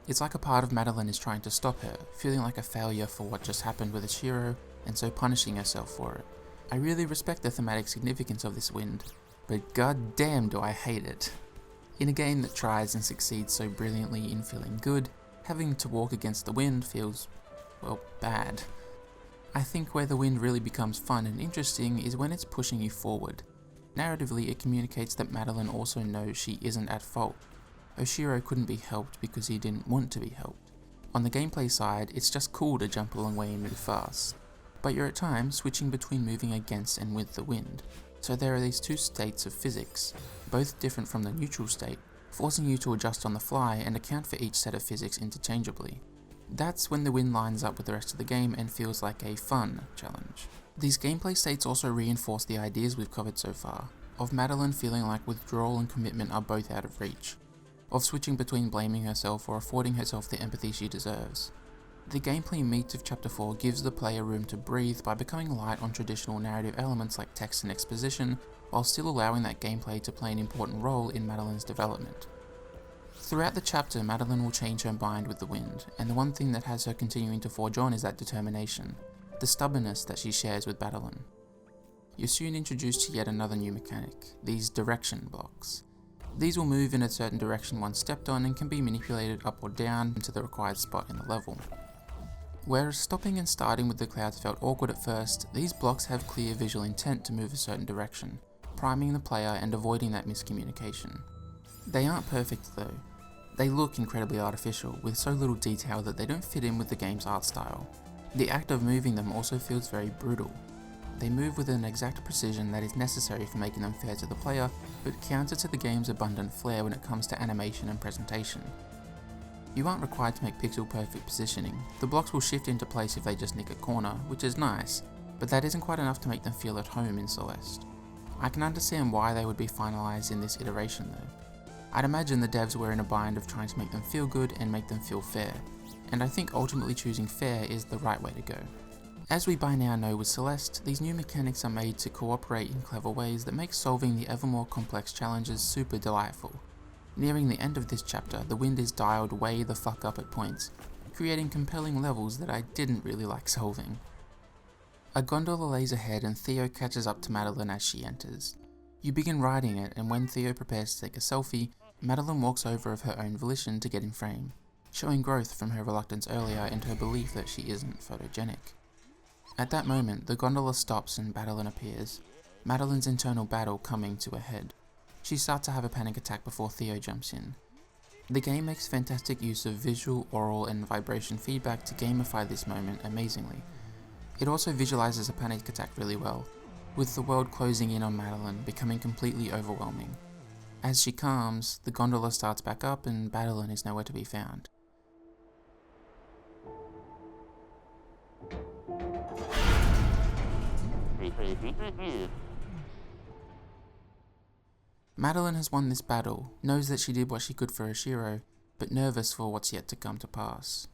It's like a part of Madeline is trying to stop her, feeling like a failure for what just happened with Oshiro, and so punishing herself for it. I really respect the thematic significance of this wind, but goddamn do I hate it. In a game that tries and succeeds so brilliantly in feeling good, having to walk against the wind feels, well, bad. I think where the wind really becomes fun and interesting is when it's pushing you forward. Narratively, it communicates that Madeline also knows she isn't at fault. Oshiro couldn't be helped because he didn't want to be helped. On the gameplay side, it's just cool to jump a long way and move fast, but you're at times switching between moving against and with the wind. So there are these two states of physics, both different from the neutral state, forcing you to adjust on the fly and account for each set of physics interchangeably. That's when the wind lines up with the rest of the game and feels like a fun challenge. These gameplay states also reinforce the ideas we've covered so far. of Madeline feeling like withdrawal and commitment are both out of reach, of switching between blaming herself or affording herself the empathy she deserves. The gameplay meat of Chapter 4 gives the player room to breathe by becoming light on traditional narrative elements like text and exposition, while still allowing that gameplay to play an important role in Madeline's development. Throughout the chapter, Madeline will change her mind with the wind, and the one thing that has her continuing to forge on is that determination, the stubbornness that she shares with Madeline. You're soon introduced to yet another new mechanic, these direction blocks. These will move in a certain direction once stepped on and can be manipulated up or down into the required spot in the level. Whereas stopping and starting with the clouds felt awkward at first, these blocks have clear visual intent to move a certain direction, priming the player and avoiding that miscommunication. They aren't perfect though. They look incredibly artificial, with so little detail that they don't fit in with the game's art style. The act of moving them also feels very brutal. They move with an exact precision that is necessary for making them fair to the player, but counter to the game's abundant flair when it comes to animation and presentation. You aren't required to make pixel perfect positioning. The blocks will shift into place if they just nick a corner, which is nice, but that isn't quite enough to make them feel at home in Celeste. I can understand why they would be finalised in this iteration though. I'd imagine the devs were in a bind of trying to make them feel good and make them feel fair, and I think ultimately choosing fair is the right way to go. As we by now know with Celeste, these new mechanics are made to cooperate in clever ways that make solving the ever more complex challenges super delightful. Nearing the end of this chapter, the wind is dialed way the fuck up at points, creating compelling levels that I didn't really like solving. A gondola lays ahead and Theo catches up to Madeline as she enters. You begin riding it, and when Theo prepares to take a selfie, Madeline walks over of her own volition to get in frame, showing growth from her reluctance earlier and her belief that she isn't photogenic. At that moment, the gondola stops and Madeline appears, Madeline's internal battle coming to a head. She starts to have a panic attack before Theo jumps in. The game makes fantastic use of visual, oral, and vibration feedback to gamify this moment amazingly. It also visualizes a panic attack really well, with the world closing in on Madeline becoming completely overwhelming. As she calms, the gondola starts back up and Madeline is nowhere to be found. Madeline has won this battle, knows that she did what she could for Oshiro, but nervous for what's yet to come to pass.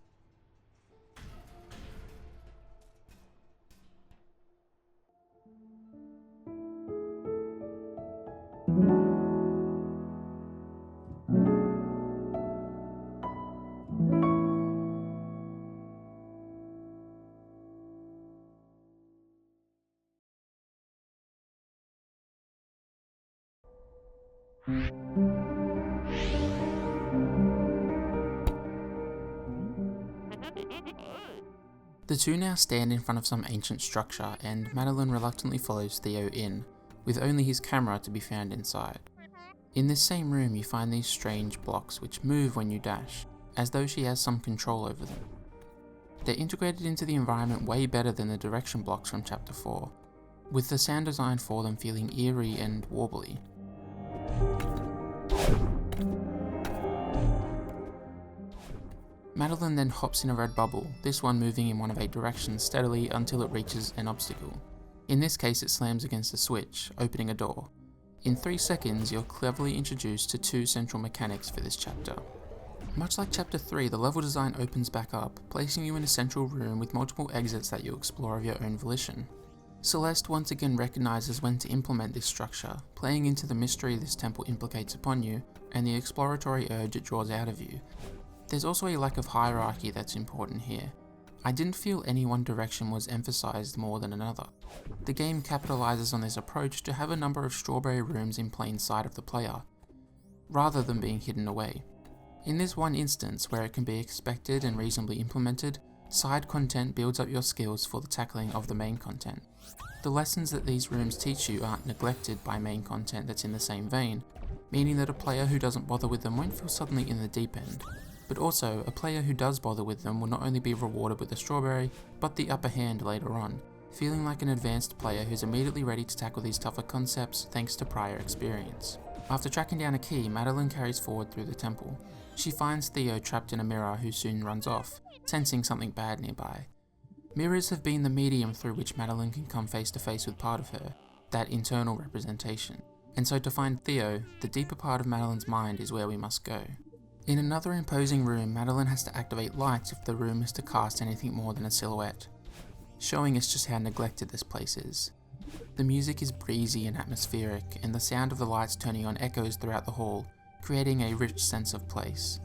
The two now stand in front of some ancient structure and Madeline reluctantly follows Theo in, with only his camera to be found inside. In this same room you find these strange blocks which move when you dash, as though she has some control over them. They're integrated into the environment way better than the direction blocks from Chapter 4, with the sound design for them feeling eerie and warbly. Madeline then hops in a red bubble, this one moving in one of 8 directions steadily until it reaches an obstacle. In this case it slams against a switch, opening a door. In 3 seconds you're cleverly introduced to 2 central mechanics for this chapter. Much like Chapter 3, the level design opens back up, placing you in a central room with multiple exits that you explore of your own volition. Celeste once again recognizes when to implement this structure, playing into the mystery this temple implicates upon you, and the exploratory urge it draws out of you. There's also a lack of hierarchy that's important here. I didn't feel any one direction was emphasized more than another. The game capitalizes on this approach to have a number of strawberry rooms in plain sight of the player, rather than being hidden away. In this one instance, where it can be expected and reasonably implemented, side content builds up your skills for the tackling of the main content. The lessons that these rooms teach you aren't neglected by main content that's in the same vein, meaning that a player who doesn't bother with them won't feel suddenly in the deep end. But also, a player who does bother with them will not only be rewarded with the strawberry, but the upper hand later on, feeling like an advanced player who's immediately ready to tackle these tougher concepts thanks to prior experience. After tracking down a key, Madeline carries forward through the temple. She finds Theo trapped in a mirror who soon runs off, sensing something bad nearby. Mirrors have been the medium through which Madeline can come face to face with part of her, that internal representation, And so to find Theo, the deeper part of Madeline's mind is where we must go. In another imposing room, Madeline has to activate lights if the room is to cast anything more than a silhouette, showing us just how neglected this place is. The music is breezy and atmospheric, and the sound of the lights turning on echoes throughout the hall, creating a rich sense of place.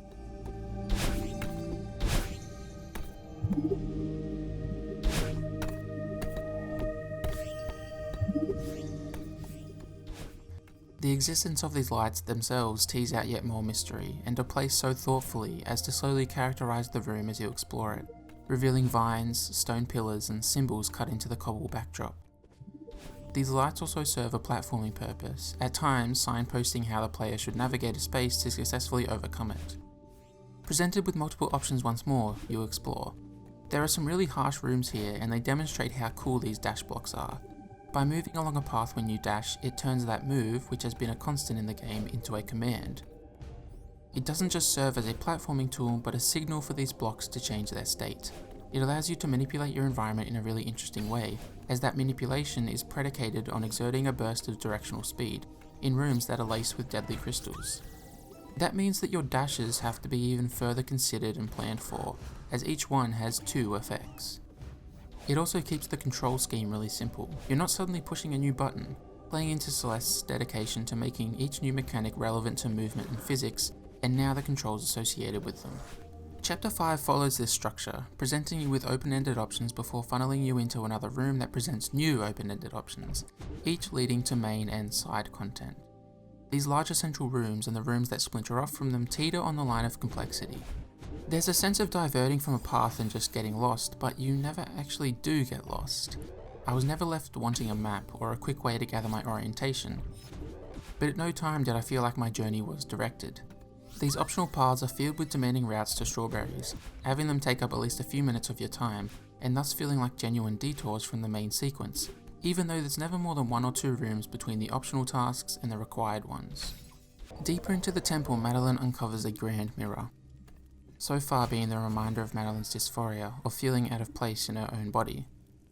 The existence of these lights themselves tease out yet more mystery, and are placed so thoughtfully as to slowly characterize the room as you explore it, revealing vines, stone pillars, and symbols cut into the cobble backdrop. These lights also serve a platforming purpose, at times signposting how the player should navigate a space to successfully overcome it. Presented with multiple options once more, you explore. There are some really harsh rooms here, and they demonstrate how cool these dash blocks are. By moving along a path when you dash, it turns that move, which has been a constant in the game, into a command. It doesn't just serve as a platforming tool, but a signal for these blocks to change their state. It allows you to manipulate your environment in a really interesting way, as that manipulation is predicated on exerting a burst of directional speed, in rooms that are laced with deadly crystals. That means that your dashes have to be even further considered and planned for, as each one has 2 effects. It also keeps the control scheme really simple. You're not suddenly pushing a new button, playing into Celeste's dedication to making each new mechanic relevant to movement and physics, and now the controls associated with them. Chapter 5 follows this structure, presenting you with open-ended options before funneling you into another room that presents new open-ended options, each leading to main and side content. These larger central rooms and the rooms that splinter off from them teeter on the line of complexity. There's a sense of diverting from a path and just getting lost, but you never actually do get lost. I was never left wanting a map or a quick way to gather my orientation, but at no time did I feel like my journey was directed. These optional paths are filled with demanding routes to strawberries, having them take up at least a few minutes of your time, and thus feeling like genuine detours from the main sequence, even though there's never more than 1 or 2 rooms between the optional tasks and the required ones. Deeper into the temple, Madeline uncovers a grand mirror, so far being the reminder of Madeline's dysphoria or feeling out of place in her own body.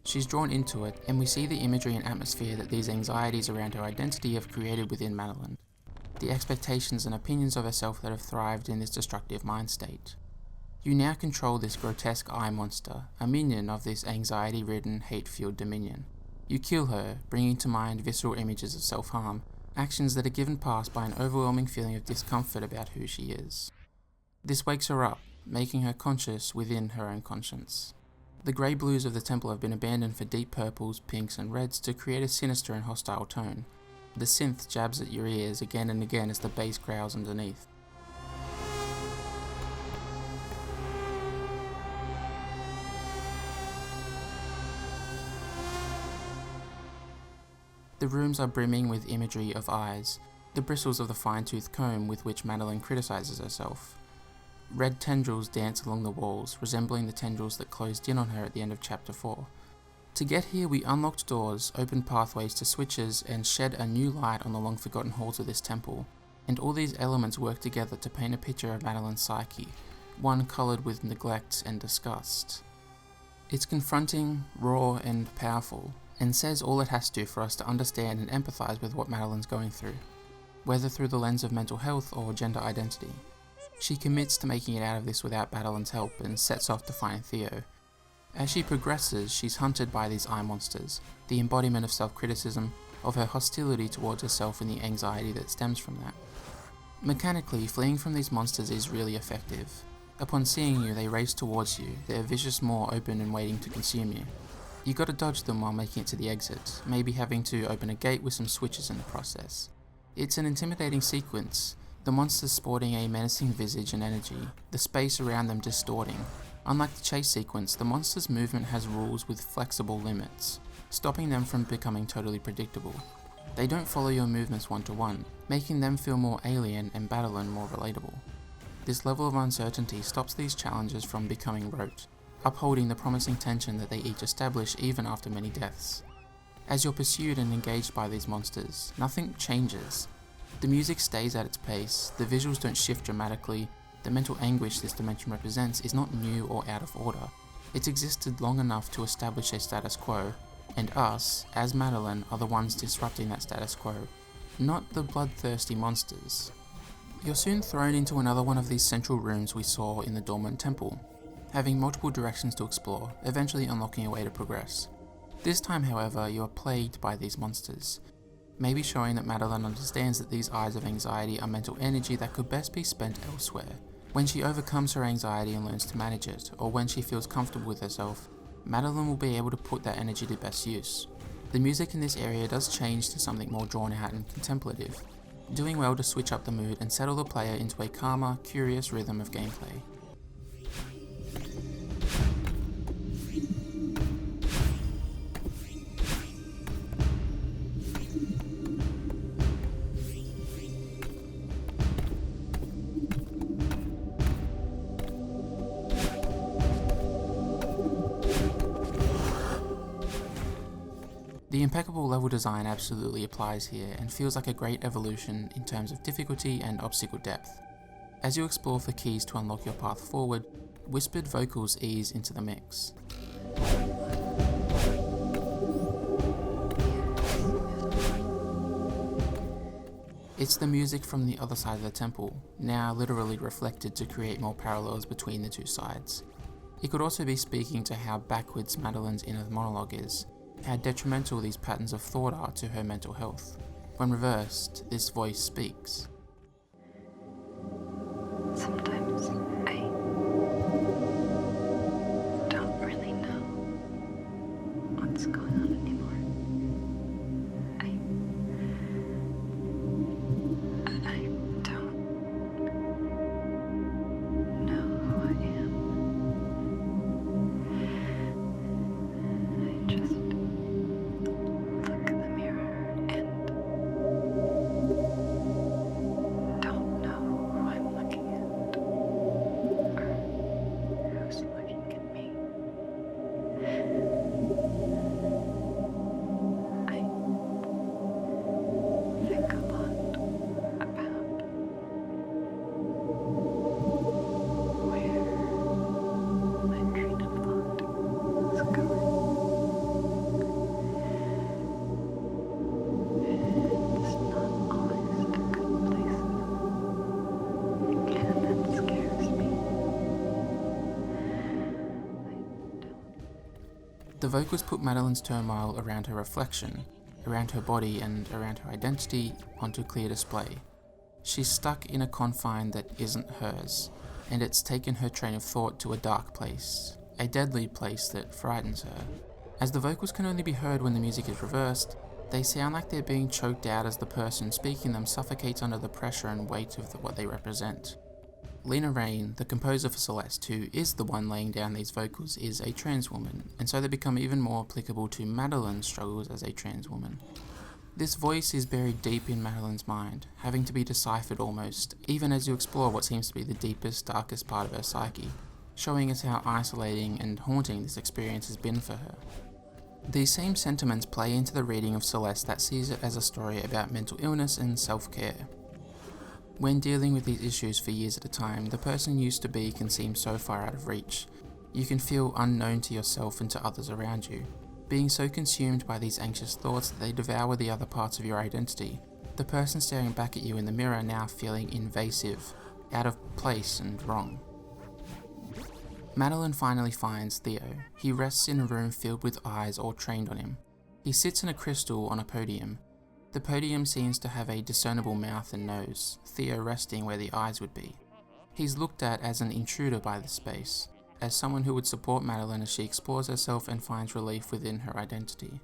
She's drawn into it, and we see the imagery and atmosphere that these anxieties around her identity have created within Madeline, the expectations and opinions of herself that have thrived in this destructive mind state. You now control this grotesque eye monster, a minion of this anxiety-ridden, hate-fueled dominion. You kill her, bringing to mind visceral images of self-harm, actions that are given past by an overwhelming feeling of discomfort about who she is. This wakes her up, making her conscious within her own conscience. The grey blues of the temple have been abandoned for deep purples, pinks and reds to create a sinister and hostile tone. The synth jabs at your ears again and again as the bass growls underneath. The rooms are brimming with imagery of eyes, the bristles of the fine-toothed comb with which Madeline criticizes herself. Red tendrils dance along the walls, resembling the tendrils that closed in on her at the end of Chapter 4. To get here, we unlocked doors, opened pathways to switches, and shed a new light on the long-forgotten halls of this temple, and all these elements work together to paint a picture of Madeline's psyche, one coloured with neglect and disgust. It's confronting, raw, and powerful, and says all it has to for us to understand and empathise with what Madeline's going through, whether through the lens of mental health or gender identity. She commits to making it out of this without Madeline's help and sets off to find Theo. As she progresses, she's hunted by these eye monsters, the embodiment of self-criticism, of her hostility towards herself and the anxiety that stems from that. Mechanically, fleeing from these monsters is really effective. Upon seeing you, they race towards you, their vicious maw open and waiting to consume you. You gotta dodge them while making it to the exit, maybe having to open a gate with some switches in the process. It's an intimidating sequence, the monsters sporting a menacing visage and energy, the space around them distorting. Unlike the chase sequence, the monster's movement has rules with flexible limits, stopping them from becoming totally predictable. They don't follow your movements one-to-one, making them feel more alien and Madeline more relatable. This level of uncertainty stops these challenges from becoming rote, upholding the promising tension that they each establish even after many deaths. As you're pursued and engaged by these monsters, nothing changes. The music stays at its pace, the visuals don't shift dramatically, the mental anguish this dimension represents is not new or out of order. It's existed long enough to establish a status quo, and us, as Madeline, are the ones disrupting that status quo. not the bloodthirsty monsters. You're soon thrown into another one of these central rooms we saw in the Dormant Temple, having multiple directions to explore, eventually unlocking a way to progress. This time, however, you are plagued by these monsters, maybe showing that Madeline understands that these eyes of anxiety are mental energy that could best be spent elsewhere. When she overcomes her anxiety and learns to manage it, or when she feels comfortable with herself, Madeline will be able to put that energy to best use. The music in this area does change to something more drawn out and contemplative, doing well to switch up the mood and settle the player into a calmer, curious rhythm of gameplay. The impeccable level design absolutely applies here and feels like a great evolution in terms of difficulty and obstacle depth. As you explore for keys to unlock your path forward, whispered vocals ease into the mix. It's the music from the other side of the temple, now literally reflected to create more parallels between the two sides. It could also be speaking to how backwards Madeline's inner monologue is, how detrimental these patterns of thought are to her mental health. When reversed, this voice speaks. Sometimes I don't really know what's going on anymore. I don't know who I am. I just look in the mirror and don't know who I'm looking at or who's looking at me. I think a lot about where my train of thought is going. It's not always to good places, and that scares me. The vocals put Madeline's turmoil around her reflection, around her body and around her identity onto clear display. She's stuck in a confine that isn't hers, and it's taken her train of thought to a dark place, a deadly place that frightens her. As the vocals can only be heard when the music is reversed, they sound like they're being choked out as the person speaking them suffocates under the pressure and weight of what they represent. Lena Raine, the composer for Celeste, who is the one laying down these vocals, is a trans woman, and so they become even more applicable to Madeline's struggles as a trans woman. This voice is buried deep in Madeline's mind, having to be deciphered almost, even as you explore what seems to be the deepest, darkest part of her psyche, showing us how isolating and haunting this experience has been for her. These same sentiments play into the reading of Celeste that sees it as a story about mental illness and self-care. When dealing with these issues for years at a time, the person you used to be can seem so far out of reach. You can feel unknown to yourself and to others around you, being so consumed by these anxious thoughts that they devour the other parts of your identity. The person staring back at you in the mirror now feeling invasive, out of place and wrong. Madeline finally finds Theo. He rests in a room filled with eyes all trained on him. He sits in a crystal on a podium. The podium seems to have a discernible mouth and nose, Theo resting where the eyes would be. He's looked at as an intruder by the space, as someone who would support Madeline as she explores herself and finds relief within her identity.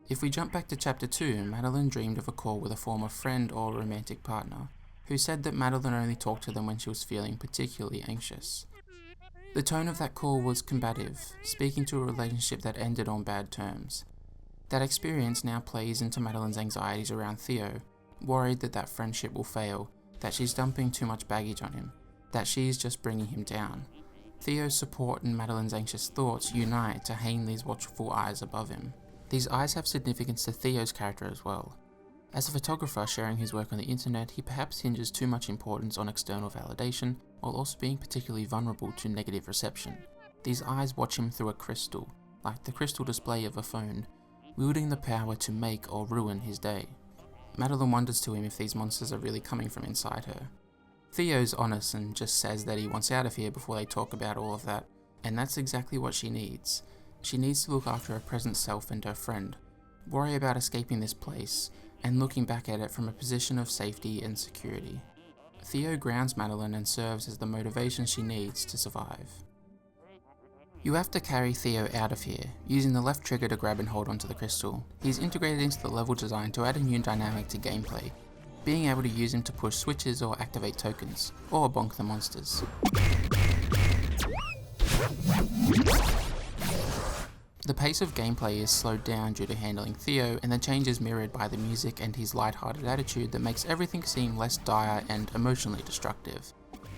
If we jump back to chapter 2, Madeline dreamed of a call with a former friend or romantic partner, who said that Madeline only talked to them when she was feeling particularly anxious. The tone of that call was combative, speaking to a relationship that ended on bad terms. That experience now plays into Madeline's anxieties around Theo, worried that that friendship will fail, that she's dumping too much baggage on him, that she's just bringing him down. Theo's support and Madeline's anxious thoughts unite to hang these watchful eyes above him. These eyes have significance to Theo's character as well. As a photographer sharing his work on the internet, he perhaps hinges too much importance on external validation, while also being particularly vulnerable to negative reception. These eyes watch him through a crystal, like the crystal display of a phone, wielding the power to make or ruin his day. Madeline wonders to him if these monsters are really coming from inside her. Theo's honest and just says that he wants out of here before they talk about all of that, and that's exactly what she needs. She needs to look after her present self and her friend, worry about escaping this place, and looking back at it from a position of safety and security. Theo grounds Madeline and serves as the motivation she needs to survive. You have to carry Theo out of here, using the left trigger to grab and hold onto the crystal. He's integrated into the level design to add a new dynamic to gameplay, being able to use him to push switches or activate tokens, or bonk the monsters. The pace of gameplay is slowed down due to handling Theo, and the change is mirrored by the music and his light-hearted attitude that makes everything seem less dire and emotionally destructive.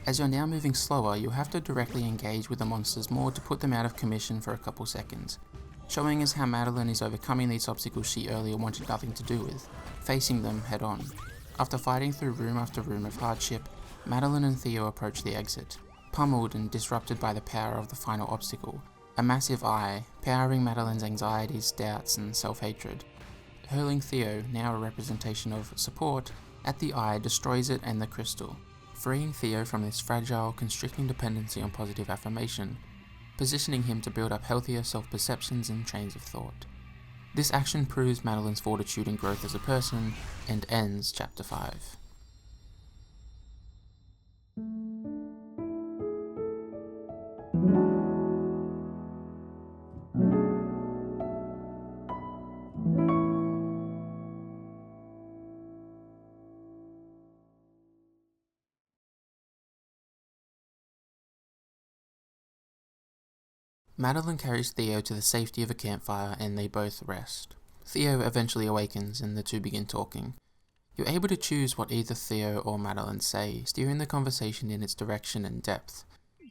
As you're now moving slower, you'll have to directly engage with the monsters more to put them out of commission for a couple seconds, showing us how Madeline is overcoming these obstacles she earlier wanted nothing to do with, facing them head on. After fighting through room after room of hardship, Madeline and Theo approach the exit, pummeled and disrupted by the power of the final obstacle, a massive eye, powering Madeline's anxieties, doubts and self-hatred. Hurling Theo, now a representation of support, at the eye destroys it and the crystal, freeing Theo from this fragile, constricting dependency on positive affirmation, positioning him to build up healthier self-perceptions and trains of thought. This action proves Madeline's fortitude and growth as a person, and ends Chapter 5. Madeline carries Theo to the safety of a campfire and they both rest. Theo eventually awakens and the two begin talking. You're able to choose what either Theo or Madeline say, steering the conversation in its direction and depth.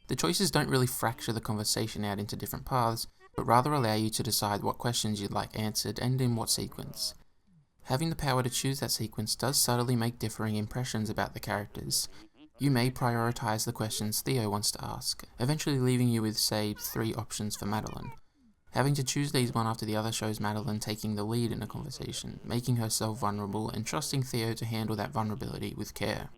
The choices don't really fracture the conversation out into different paths, but rather allow you to decide what questions you'd like answered and in what sequence. Having the power to choose that sequence does subtly make differing impressions about the characters. You may prioritise the questions Theo wants to ask, eventually leaving you with, say, 3 options for Madeline. Having to choose these one after the other shows Madeline taking the lead in a conversation, making herself vulnerable and trusting Theo to handle that vulnerability with care.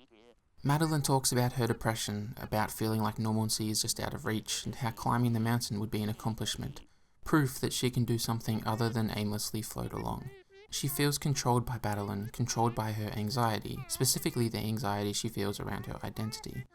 Madeline talks about her depression, about feeling like normalcy is just out of reach, and how climbing the mountain would be an accomplishment, proof that she can do something other than aimlessly float along. She feels controlled by Madeline, controlled by her anxiety, specifically the anxiety she feels around her identity.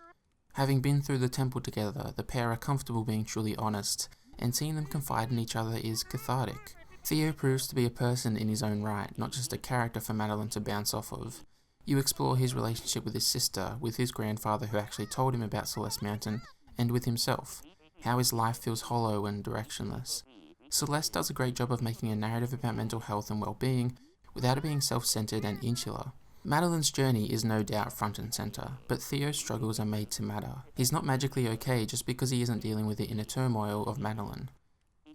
Having been through the temple together, the pair are comfortable being truly honest, and seeing them confide in each other is cathartic. Theo proves to be a person in his own right, not just a character for Madeline to bounce off of. You explore his relationship with his sister, with his grandfather who actually told him about Celeste Mountain, and with himself, how his life feels hollow and directionless. Celeste does a great job of making a narrative about mental health and well-being, without it being self-centered and insular. Madeline's journey is no doubt front and center, but Theo's struggles are made to matter. He's not magically okay just because he isn't dealing with the inner turmoil of Madeline.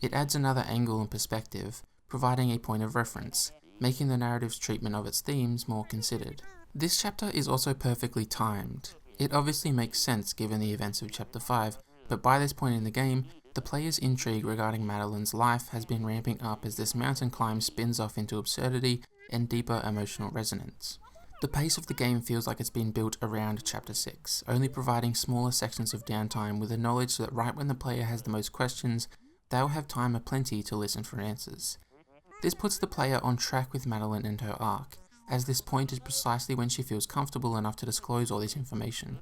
It adds another angle and perspective, providing a point of reference, making the narrative's treatment of its themes more considered. This chapter is also perfectly timed. It obviously makes sense given the events of Chapter 5, but by this point in the game, the player's intrigue regarding Madeline's life has been ramping up as this mountain climb spins off into absurdity and deeper emotional resonance. The pace of the game feels like it's been built around Chapter 6, only providing smaller sections of downtime with the knowledge that right when the player has the most questions, they'll have time aplenty to listen for answers. This puts the player on track with Madeline and her arc, as this point is precisely when she feels comfortable enough to disclose all this information.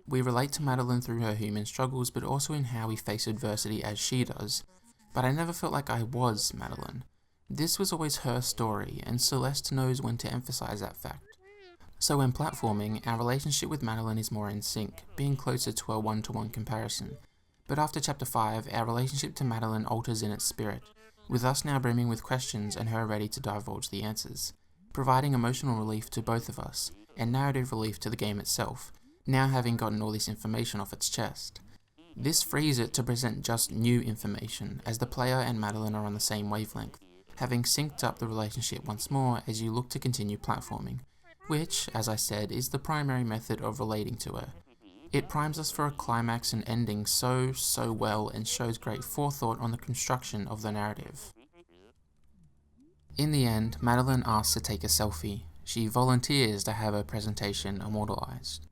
We relate to Madeline through her human struggles, but also in how we face adversity as she does. But I never felt like I was Madeline. This was always her story, and Celeste knows when to emphasize that fact. So when platforming, our relationship with Madeline is more in sync, being closer to a one-to-one comparison. But after Chapter 5, our relationship to Madeline alters in its spirit, with us now brimming with questions and her ready to divulge the answers, providing emotional relief to both of us, and narrative relief to the game itself, now having gotten all this information off its chest. This frees it to present just new information, as the player and Madeline are on the same wavelength, having synced up the relationship once more as you look to continue platforming, which, as I said, is the primary method of relating to her. It primes us for a climax and ending so well and shows great forethought on the construction of the narrative. In the end, Madeline asks to take a selfie. She volunteers to have her presentation immortalized.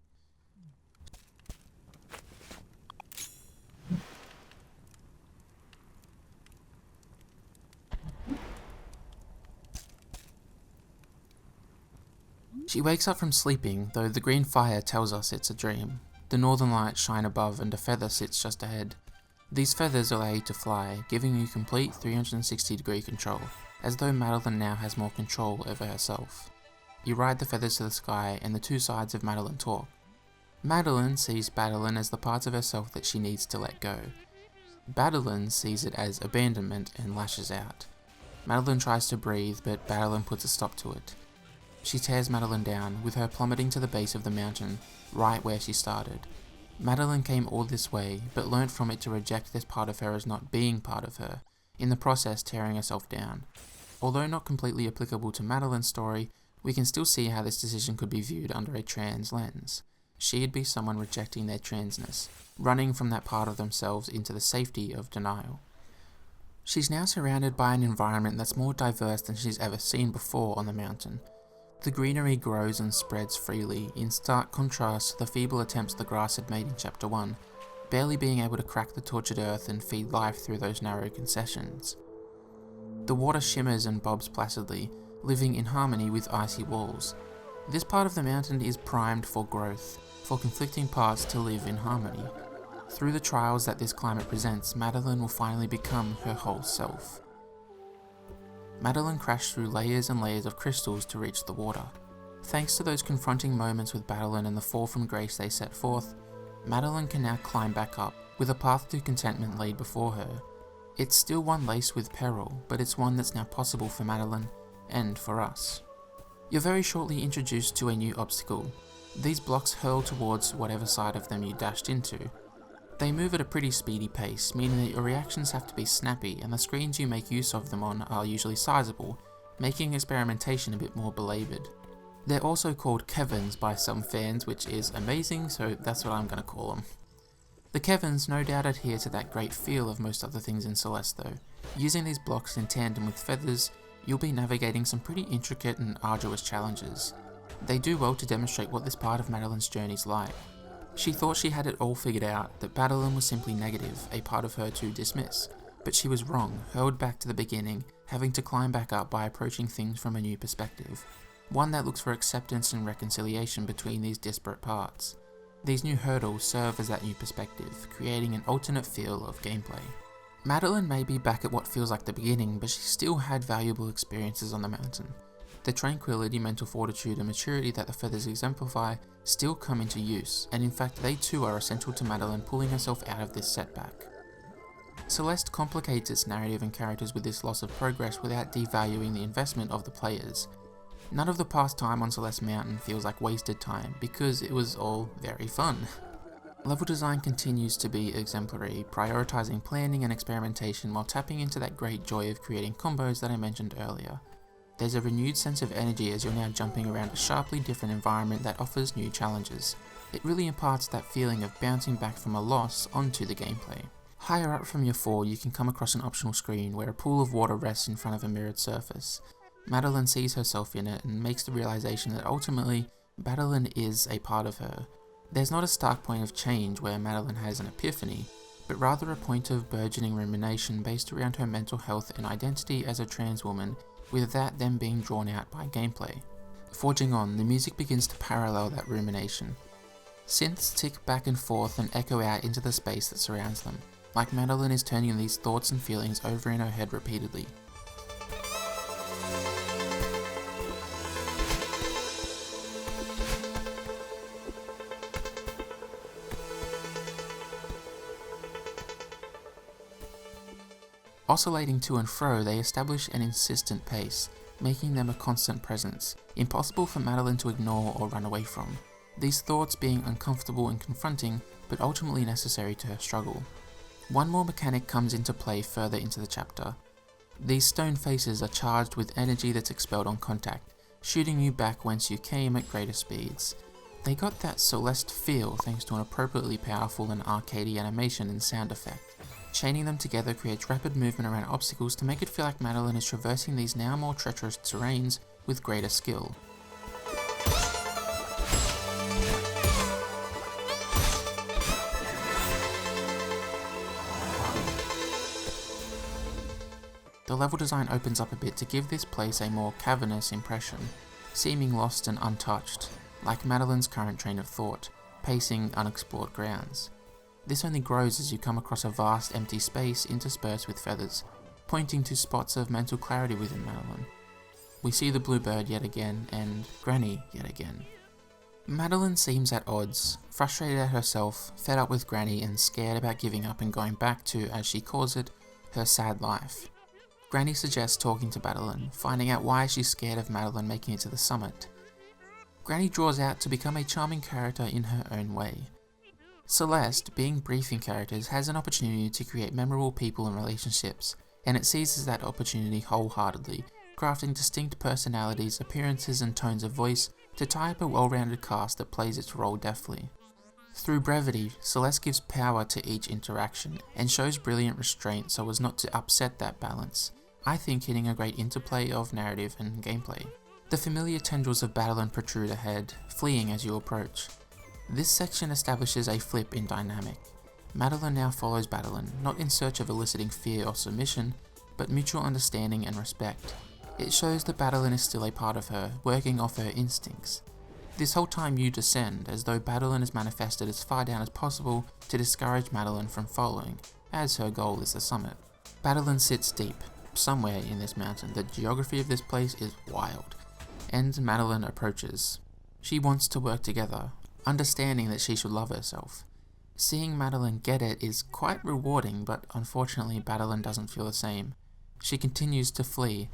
She wakes up from sleeping, though the green fire tells us it's a dream. The northern lights shine above and a feather sits just ahead. These feathers allow you to fly, giving you complete 360-degree control, as though Madeline now has more control over herself. You ride the feathers to the sky and the two sides of Madeline talk. Madeline sees Badeline as the parts of herself that she needs to let go. Badeline sees it as abandonment and lashes out. Madeline tries to breathe, but Badeline puts a stop to it. She tears Madeline down, with her plummeting to the base of the mountain, right where she started. Madeline came all this way, but learnt from it to reject this part of her as not being part of her, in the process tearing herself down. Although not completely applicable to Madeline's story, we can still see how this decision could be viewed under a trans lens. She'd be someone rejecting their transness, running from that part of themselves into the safety of denial. She's now surrounded by an environment that's more diverse than she's ever seen before on the mountain. The greenery grows and spreads freely, in stark contrast to the feeble attempts the grass had made in Chapter 1, barely being able to crack the tortured earth and feed life through those narrow concessions. The water shimmers and bobs placidly, living in harmony with icy walls. This part of the mountain is primed for growth, for conflicting parts to live in harmony. Through the trials that this climate presents, Madeline will finally become her whole self. Madeline crashed through layers and layers of crystals to reach the water. Thanks to those confronting moments with Badeline and the fall from grace they set forth, Madeline can now climb back up, with a path to contentment laid before her. It's still one laced with peril, but it's one that's now possible for Madeline, and for us. You're very shortly introduced to a new obstacle. These blocks hurl towards whatever side of them you dashed into. They move at a pretty speedy pace, meaning that your reactions have to be snappy, and the screens you make use of them on are usually sizable, making experimentation a bit more belabored. They're also called Kevins by some fans, which is amazing, so that's what I'm going to call them. The Kevins no doubt adhere to that great feel of most other things in Celeste though. Using these blocks in tandem with feathers, you'll be navigating some pretty intricate and arduous challenges. They do well to demonstrate what this part of Madeline's journey's like. She thought she had it all figured out, that Badeline was simply negative, a part of her to dismiss. But she was wrong, hurled back to the beginning, having to climb back up by approaching things from a new perspective. One that looks for acceptance and reconciliation between these disparate parts. These new hurdles serve as that new perspective, creating an alternate feel of gameplay. Madeline may be back at what feels like the beginning, but she still had valuable experiences on the mountain. The tranquility, mental fortitude and maturity that the feathers exemplify still come into use, and in fact they too are essential to Madeline pulling herself out of this setback. Celeste complicates its narrative and characters with this loss of progress without devaluing the investment of the players. None of the past time on Celeste Mountain feels like wasted time, because it was all very fun. Level design continues to be exemplary, prioritizing planning and experimentation while tapping into that great joy of creating combos that I mentioned earlier. There's a renewed sense of energy as you're now jumping around a sharply different environment that offers new challenges. It really imparts that feeling of bouncing back from a loss onto the gameplay. Higher up from your fall, you can come across an optional screen where a pool of water rests in front of a mirrored surface. Madeline sees herself in it and makes the realization that ultimately, Badeline is a part of her. There's not a stark point of change where Madeline has an epiphany, but rather a point of burgeoning rumination based around her mental health and identity as a trans woman, with that then being drawn out by gameplay. Forging on, the music begins to parallel that rumination. Synths tick back and forth and echo out into the space that surrounds them, like Madeline is turning these thoughts and feelings over in her head repeatedly. Oscillating to and fro, they establish an insistent pace, making them a constant presence, impossible for Madeline to ignore or run away from. These thoughts being uncomfortable and confronting, but ultimately necessary to her struggle. One more mechanic comes into play further into the chapter. These stone faces are charged with energy that's expelled on contact, shooting you back whence you came at greater speeds. They got that Celeste feel thanks to an appropriately powerful and arcadey animation and sound effect. Chaining them together creates rapid movement around obstacles to make it feel like Madeline is traversing these now more treacherous terrains with greater skill. The level design opens up a bit to give this place a more cavernous impression, seeming lost and untouched, like Madeline's current train of thought, pacing unexplored grounds. This only grows as you come across a vast empty space interspersed with feathers, pointing to spots of mental clarity within Madeline. We see the bluebird yet again, and Granny yet again. Madeline seems at odds, frustrated at herself, fed up with Granny and scared about giving up and going back to, as she calls it, her sad life. Granny suggests talking to Madeline, finding out why she's scared of Madeline making it to the summit. Granny draws out to become a charming character in her own way. Celeste, being brief in characters, has an opportunity to create memorable people and relationships, and it seizes that opportunity wholeheartedly, crafting distinct personalities, appearances and tones of voice to tie up a well-rounded cast that plays its role deftly. Through brevity, Celeste gives power to each interaction, and shows brilliant restraint so as not to upset that balance, I think hitting a great interplay of narrative and gameplay. The familiar tendrils of Madeline protrude ahead, fleeing as you approach. This section establishes a flip in dynamic. Madeline now follows Madeline, not in search of eliciting fear or submission, but mutual understanding and respect. It shows that Madeline is still a part of her, working off her instincts. This whole time you descend, as though Madeline is manifested as far down as possible to discourage Madeline from following, as her goal is the summit. Madeline sits deep, somewhere in this mountain. The geography of this place is wild, and Madeline approaches. She wants to work together, understanding that she should love herself. Seeing Madeline get it is quite rewarding, but unfortunately Madeline doesn't feel the same. She continues to flee.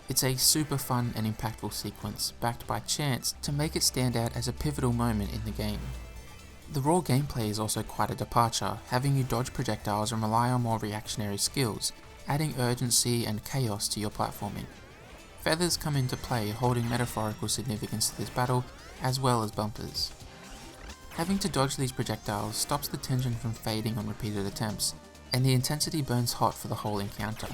It's a super fun and impactful sequence, backed by chance to make it stand out as a pivotal moment in the game. The raw gameplay is also quite a departure, having you dodge projectiles and rely on more reactionary skills, adding urgency and chaos to your platforming. Feathers come into play, holding metaphorical significance to this battle, as well as bumpers. Having to dodge these projectiles stops the tension from fading on repeated attempts, and the intensity burns hot for the whole encounter.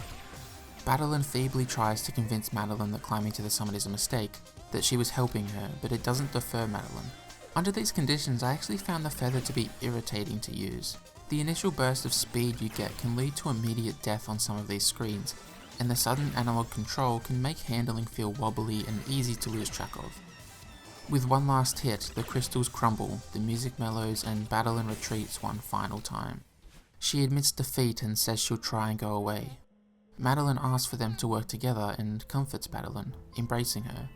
Madeline feebly tries to convince Madeline that climbing to the summit is a mistake, that she was helping her, but it doesn't defer Madeline. Under these conditions, I actually found the feather to be irritating to use. The initial burst of speed you get can lead to immediate death on some of these screens, and the sudden analog control can make handling feel wobbly and easy to lose track of. With one last hit, the crystals crumble, the music mellows, and Madeline retreats one final time. She admits defeat and says she'll try and go away. Madeline asks for them to work together and comforts Madeline, embracing her.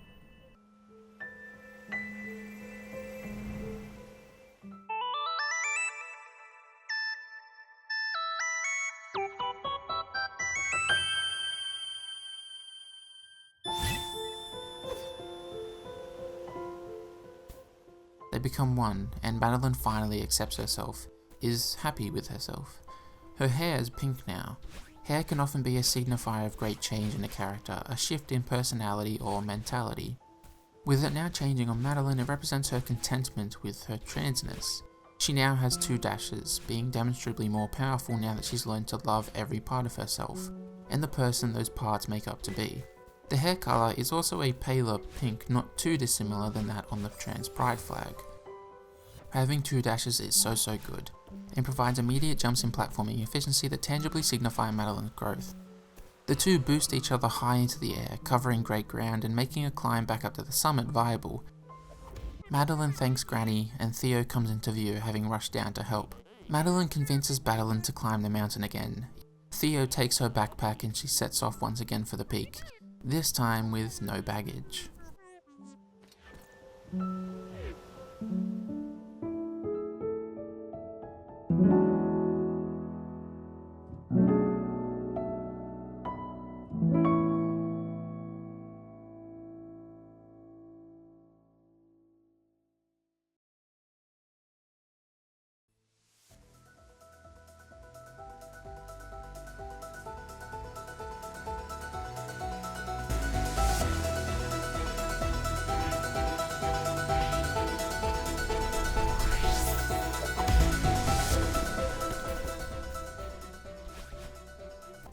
They become one, and Madeline finally accepts herself, is happy with herself. Her hair is pink now. Hair can often be a signifier of great change in a character, a shift in personality or mentality. With it now changing on Madeline, it represents her contentment with her transness. She now has 2 dashes, being demonstrably more powerful now that she's learned to love every part of herself, and the person those parts make up to be. The hair colour is also a paler pink, not too dissimilar than that on the trans pride flag. Having 2 dashes is so good, and provides immediate jumps in platforming efficiency that tangibly signify Madeline's growth. The two boost each other high into the air, covering great ground and making a climb back up to the summit viable. Madeline thanks Granny, and Theo comes into view, having rushed down to help. Madeline convinces Madeline to climb the mountain again. Theo takes her backpack and she sets off once again for the peak, this time with no baggage.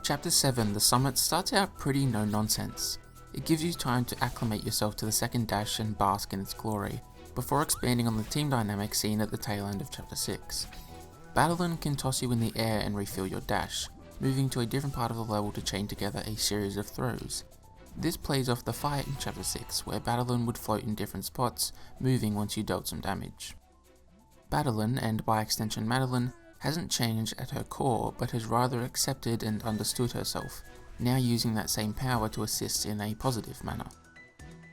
Chapter 7, The Summit, starts out pretty no-nonsense. It gives you time to acclimate yourself to the second dash and bask in its glory, before expanding on the team dynamic seen at the tail end of Chapter 6. Battleland can toss you in the air and refill your dash, moving to a different part of the level to chain together a series of throws. This plays off the fight in Chapter 6, where Battleland would float in different spots, moving once you dealt some damage. Battleland, and by extension Madeline, hasn't changed at her core, but has rather accepted and understood herself, now using that same power to assist in a positive manner.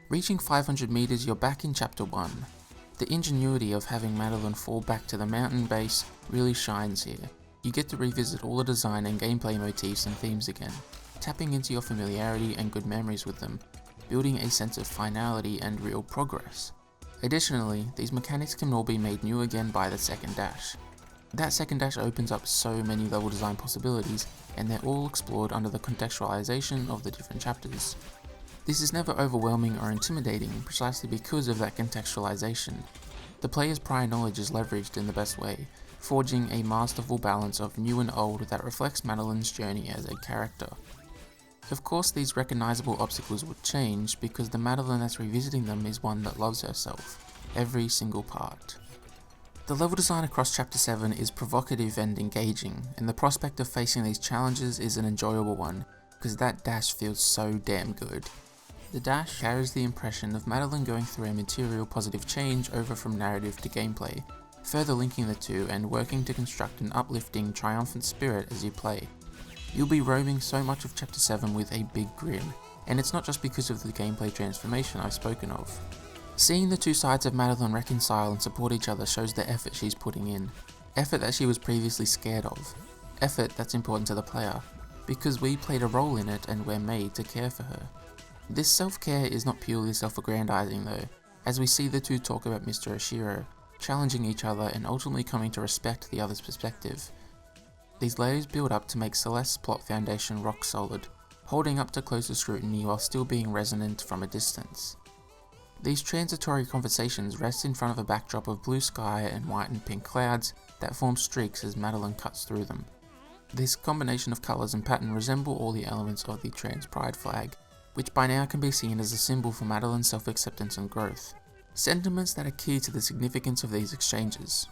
Reaching 500 meters, you're back in Chapter 1. The ingenuity of having Madeline fall back to the mountain base really shines here. You get to revisit all the design and gameplay motifs and themes again, tapping into your familiarity and good memories with them, building a sense of finality and real progress. Additionally, these mechanics can all be made new again by the second dash. That second dash opens up so many level design possibilities, and they're all explored under the contextualization of the different chapters. This is never overwhelming or intimidating precisely because of that contextualization. The player's prior knowledge is leveraged in the best way, forging a masterful balance of new and old that reflects Madeline's journey as a character. Of course, these recognizable obstacles would change because the Madeline that's revisiting them is one that loves herself, every single part. The level design across Chapter 7 is provocative and engaging, and the prospect of facing these challenges is an enjoyable one, because that dash feels so damn good. The dash carries the impression of Madeline going through a material positive change over from narrative to gameplay, further linking the two and working to construct an uplifting, triumphant spirit as you play. You'll be roaming so much of Chapter 7 with a big grin, and it's not just because of the gameplay transformation I've spoken of. Seeing the two sides of Madeline reconcile and support each other shows the effort she's putting in, effort that she was previously scared of, effort that's important to the player, because we played a role in it and we're made to care for her. This self-care is not purely self-aggrandizing though, as we see the two talk about Mr. Oshiro, challenging each other and ultimately coming to respect the other's perspective. These layers build up to make Celeste's plot foundation rock solid, holding up to closer scrutiny while still being resonant from a distance. These transitory conversations rest in front of a backdrop of blue sky and white and pink clouds that form streaks as Madeline cuts through them. This combination of colours and pattern resemble all the elements of the trans pride flag, which by now can be seen as a symbol for Madeline's self-acceptance and growth, sentiments that are key to the significance of these exchanges.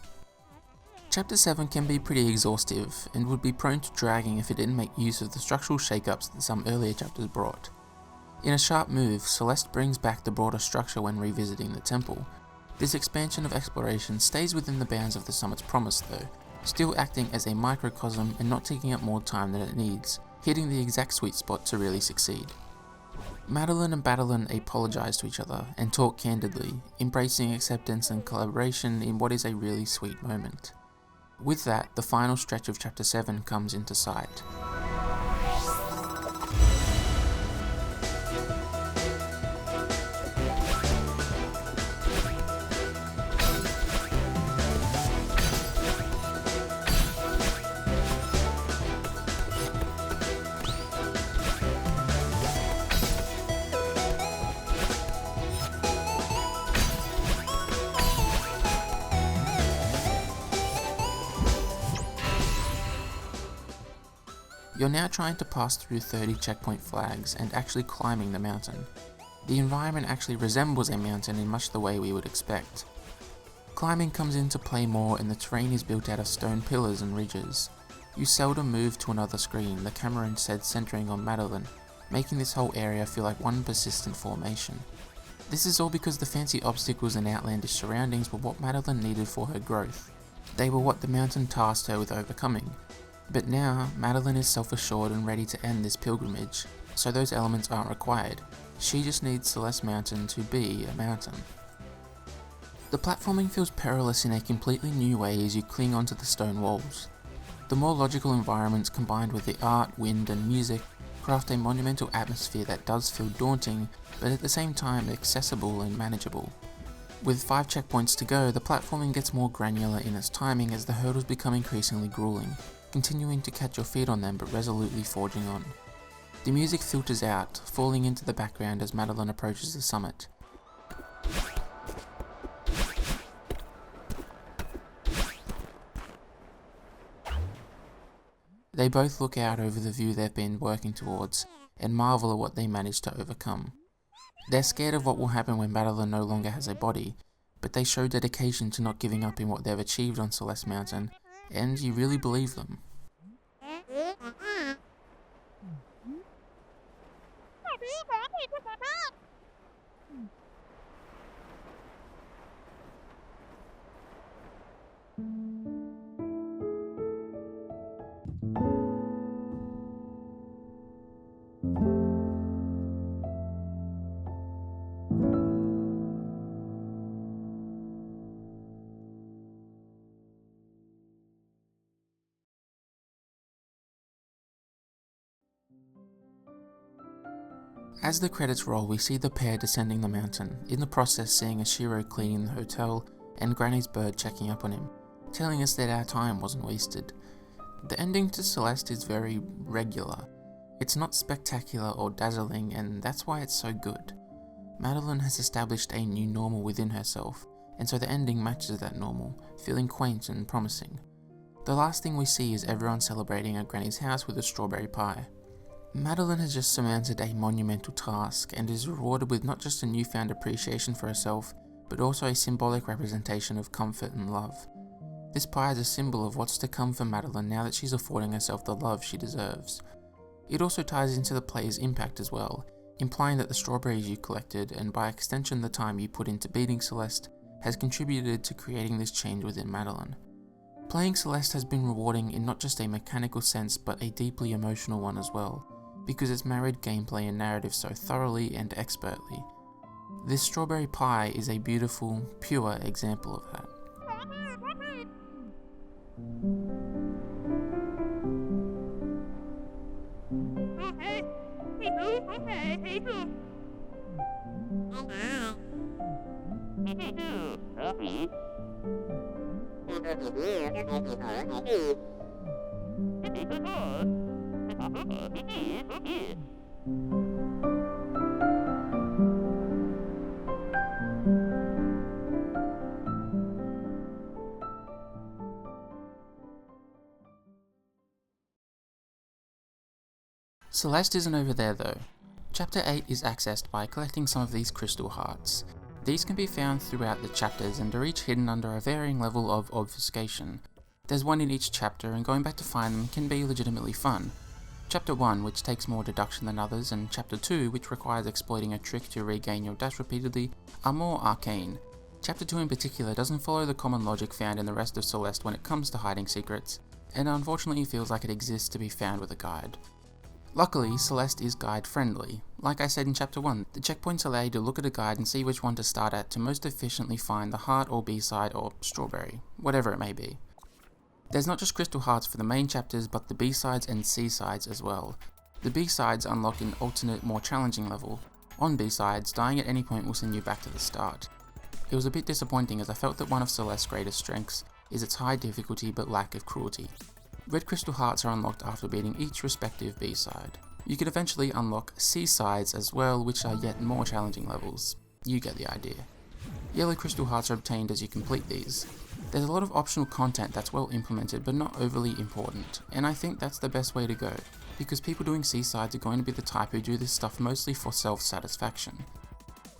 Chapter 7 can be pretty exhaustive, and would be prone to dragging if it didn't make use of the structural shakeups that some earlier chapters brought. In a sharp move, Celeste brings back the broader structure when revisiting the temple. This expansion of exploration stays within the bounds of the summit's promise though, still acting as a microcosm and not taking up more time than it needs, hitting the exact sweet spot to really succeed. Madeline and Battleland apologize to each other and talk candidly, embracing acceptance and collaboration in what is a really sweet moment. With that, the final stretch of Chapter 7 comes into sight. You're now trying to pass through 30 checkpoint flags and actually climbing the mountain. The environment actually resembles a mountain in much the way we would expect. Climbing comes into play more and the terrain is built out of stone pillars and ridges. You seldom move to another screen, the camera instead centering on Madeline, making this whole area feel like one persistent formation. This is all because the fancy obstacles and outlandish surroundings were what Madeline needed for her growth. They were what the mountain tasked her with overcoming. But now, Madeline is self-assured and ready to end this pilgrimage, so those elements aren't required. She just needs Celeste Mountain to be a mountain. The platforming feels perilous in a completely new way as you cling onto the stone walls. The more logical environments combined with the art, wind and music craft a monumental atmosphere that does feel daunting, but at the same time accessible and manageable. With 5 checkpoints to go, the platforming gets more granular in its timing as the hurdles become increasingly grueling, continuing to catch your feet on them but resolutely forging on. The music filters out, falling into the background as Madeline approaches the summit. They both look out over the view they've been working towards, and marvel at what they managed to overcome. They're scared of what will happen when Madeline no longer has a body, but they show dedication to not giving up in what they've achieved on Celeste Mountain, and you really believe them. As the credits roll, we see the pair descending the mountain, in the process seeing Ashiro cleaning the hotel and Granny's bird checking up on him, telling us that our time wasn't wasted. The ending to Celeste is very regular. It's not spectacular or dazzling, and that's why it's so good. Madeline has established a new normal within herself, and so the ending matches that normal, feeling quaint and promising. The last thing we see is everyone celebrating at Granny's house with a strawberry pie. Madeline has just surmounted a monumental task and is rewarded with not just a newfound appreciation for herself, but also a symbolic representation of comfort and love. This pie is a symbol of what's to come for Madeline now that she's affording herself the love she deserves. It also ties into the player's impact as well, implying that the strawberries you collected, and by extension the time you put into beating Celeste, has contributed to creating this change within Madeline. Playing Celeste has been rewarding in not just a mechanical sense but a deeply emotional one as well, because it's married gameplay and narrative so thoroughly and expertly. This strawberry pie is a beautiful, pure example of that. Celeste isn't over there though. Chapter 8 is accessed by collecting some of these crystal hearts. These can be found throughout the chapters and are each hidden under a varying level of obfuscation. There's one in each chapter, and going back to find them can be legitimately fun. Chapter 1, which takes more deduction than others, and Chapter 2, which requires exploiting a trick to regain your dash repeatedly, are more arcane. Chapter 2 in particular doesn't follow the common logic found in the rest of Celeste when it comes to hiding secrets, and unfortunately feels like it exists to be found with a guide. Luckily, Celeste is guide friendly. Like I said in Chapter 1, the checkpoints allow you to look at a guide and see which one to start at to most efficiently find the heart or B-side or strawberry, whatever it may be. There's not just crystal hearts for the main chapters, but the B-sides and C-sides as well. The B-sides unlock an alternate, more challenging level. On B-sides, dying at any point will send you back to the start. It was a bit disappointing as I felt that one of Celeste's greatest strengths is its high difficulty but lack of cruelty. Red crystal hearts are unlocked after beating each respective B-side. You can eventually unlock C-sides as well, which are yet more challenging levels. You get the idea. Yellow crystal hearts are obtained as you complete these. There's a lot of optional content that's well implemented but not overly important, and I think that's the best way to go, because people doing C-sides are going to be the type who do this stuff mostly for self-satisfaction.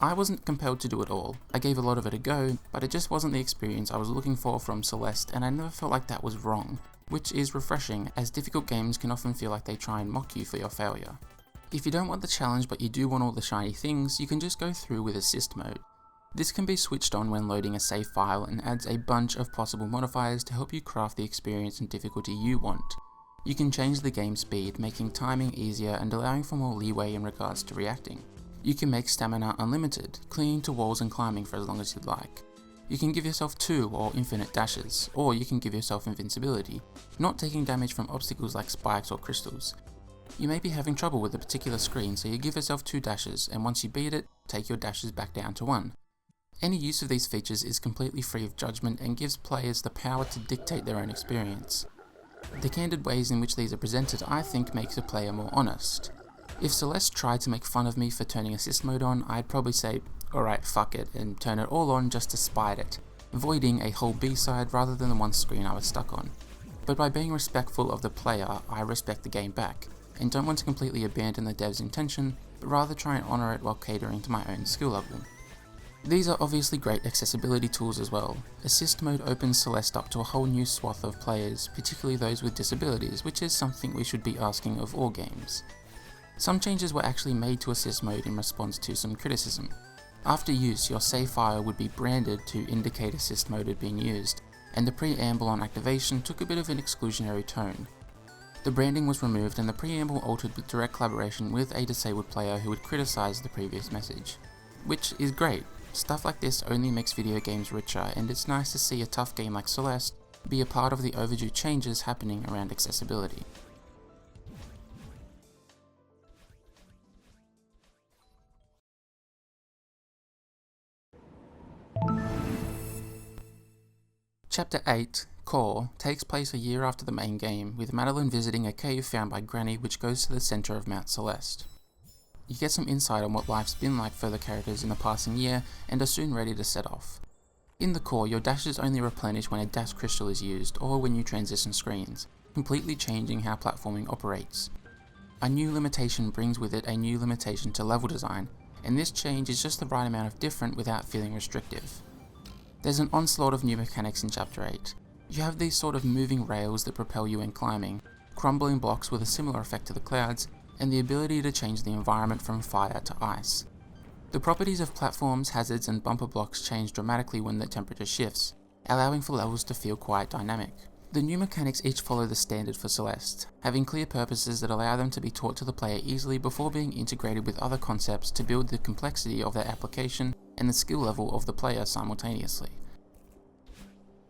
I wasn't compelled to do it all. I gave a lot of it a go, but it just wasn't the experience I was looking for from Celeste, and I never felt like that was wrong, which is refreshing, as difficult games can often feel like they try and mock you for your failure. If you don't want the challenge but you do want all the shiny things, you can just go through with assist mode. This can be switched on when loading a save file and adds a bunch of possible modifiers to help you craft the experience and difficulty you want. You can change the game speed, making timing easier and allowing for more leeway in regards to reacting. You can make stamina unlimited, clinging to walls and climbing for as long as you'd like. You can give yourself 2 or infinite dashes, or you can give yourself invincibility, not taking damage from obstacles like spikes or crystals. You may be having trouble with a particular screen, so you give yourself 2 dashes, and once you beat it, take your dashes back down to 1. Any use of these features is completely free of judgment and gives players the power to dictate their own experience. The candid ways in which these are presented I think makes a player more honest. If Celeste tried to make fun of me for turning assist mode on, I'd probably say, alright, fuck it, and turn it all on just to spite it, voiding a whole B-side rather than the one screen I was stuck on. But by being respectful of the player, I respect the game back. and don't want to completely abandon the dev's intention, but rather try and honour it while catering to my own skill level. These are obviously great accessibility tools as well. Assist mode opens Celeste up to a whole new swath of players, particularly those with disabilities, which is something we should be asking of all games. Some changes were actually made to assist mode in response to some criticism. After use, your save file would be branded to indicate assist mode had been used, and the preamble on activation took a bit of an exclusionary tone. The branding was removed and the preamble altered with direct collaboration with a disabled player who would criticise the previous message. Which is great. Stuff like this only makes video games richer, and it's nice to see a tough game like Celeste be a part of the overdue changes happening around accessibility. Chapter 8, Core, takes place a year after the main game, with Madeline visiting a cave found by Granny which goes to the centre of Mount Celeste. You get some insight on what life's been like for the characters in the passing year, and are soon ready to set off. In the core, your dash is only replenished when a dash crystal is used, or when you transition screens, completely changing how platforming operates. A new limitation brings with it a new limitation to level design, and this change is just the right amount of different without feeling restrictive. There's an onslaught of new mechanics in Chapter 8. You have these sort of moving rails that propel you when climbing, crumbling blocks with a similar effect to the clouds, and the ability to change the environment from fire to ice. The properties of platforms, hazards, and bumper blocks change dramatically when the temperature shifts, allowing for levels to feel quite dynamic. The new mechanics each follow the standard for Celeste, having clear purposes that allow them to be taught to the player easily before being integrated with other concepts to build the complexity of their application and the skill level of the player simultaneously.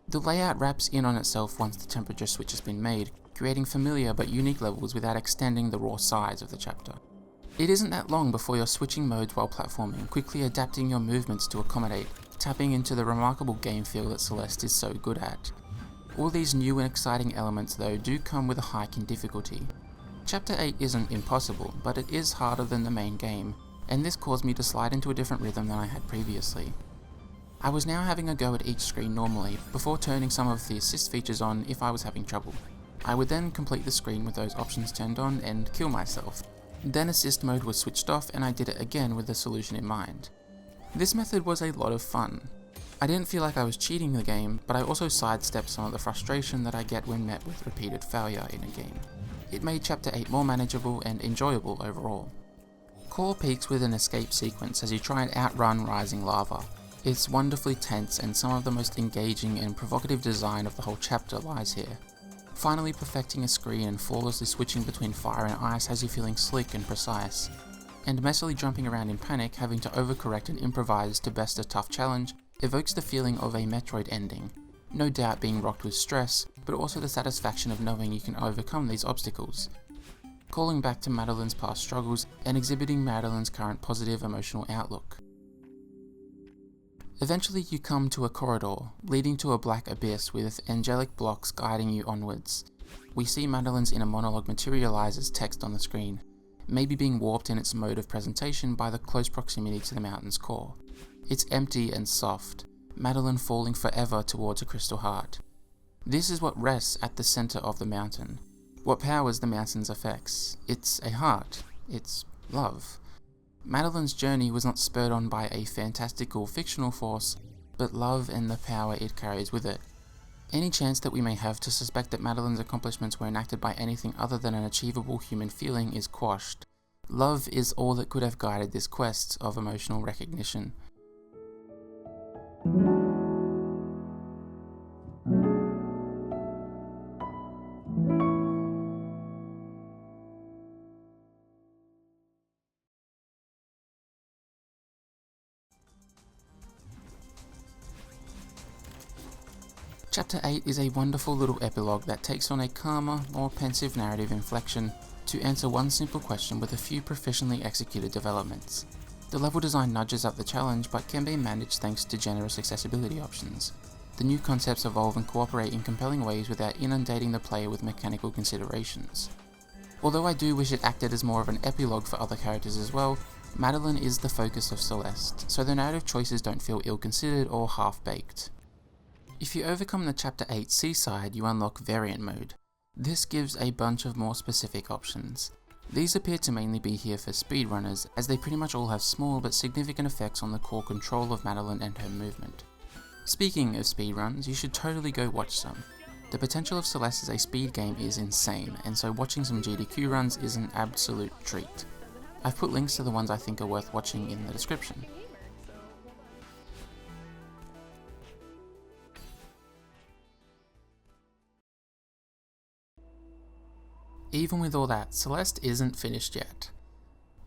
The layout wraps in on itself once the temperature switch has been made, creating familiar but unique levels without extending the raw size of the chapter. It isn't that long before you're switching modes while platforming, quickly adapting your movements to accommodate, tapping into the remarkable game feel that Celeste is so good at. All these new and exciting elements though do come with a hike in difficulty. Chapter 8 isn't impossible, but it is harder than the main game, and this caused me to slide into a different rhythm than I had previously. I was now having a go at each screen normally, before turning some of the assist features on if I was having trouble. I would then complete the screen with those options turned on and kill myself. Then assist mode was switched off and I did it again with the solution in mind. This method was a lot of fun. I didn't feel like I was cheating the game, but I also sidestepped some of the frustration that I get when met with repeated failure in a game. It made Chapter 8 more manageable and enjoyable overall. Core peaks with an escape sequence as you try and outrun rising lava. It's wonderfully tense, and some of the most engaging and provocative design of the whole chapter lies here. Finally perfecting a screen and flawlessly switching between fire and ice has you feeling slick and precise. And messily jumping around in panic, having to overcorrect and improvise to best a tough challenge, evokes the feeling of a Metroid ending. No doubt being rocked with stress, but also the satisfaction of knowing you can overcome these obstacles. Calling back to Madeline's past struggles and exhibiting Madeline's current positive emotional outlook. Eventually you come to a corridor, leading to a black abyss with angelic blocks guiding you onwards. We see Madeline's inner monologue materialise as text on the screen, maybe being warped in its mode of presentation by the close proximity to the mountain's core. It's empty and soft, Madeline falling forever towards a crystal heart. This is what rests at the centre of the mountain. What powers the mountain's effects? It's a heart. It's love. Madeline's journey was not spurred on by a fantastical fictional force, but love and the power it carries with it. Any chance that we may have to suspect that Madeline's accomplishments were enacted by anything other than an achievable human feeling is quashed. Love is all that could have guided this quest of emotional recognition. Chapter 8 is a wonderful little epilogue that takes on a calmer, more pensive narrative inflection to answer one simple question with a few proficiently executed developments. The level design nudges up the challenge but can be managed thanks to generous accessibility options. The new concepts evolve and cooperate in compelling ways without inundating the player with mechanical considerations. Although I do wish it acted as more of an epilogue for other characters as well, Madeline is the focus of Celeste, so the narrative choices don't feel ill-considered or half-baked. If you overcome the Chapter 8 Seaside, you unlock Variant Mode. This gives a bunch of more specific options. These appear to mainly be here for speedrunners, as they pretty much all have small but significant effects on the core control of Madeline and her movement. Speaking of speedruns, you should totally go watch some. The potential of Celeste as a speed game is insane, and so watching some GDQ runs is an absolute treat. I've put links to the ones I think are worth watching in the description. Even with all that, Celeste isn't finished yet.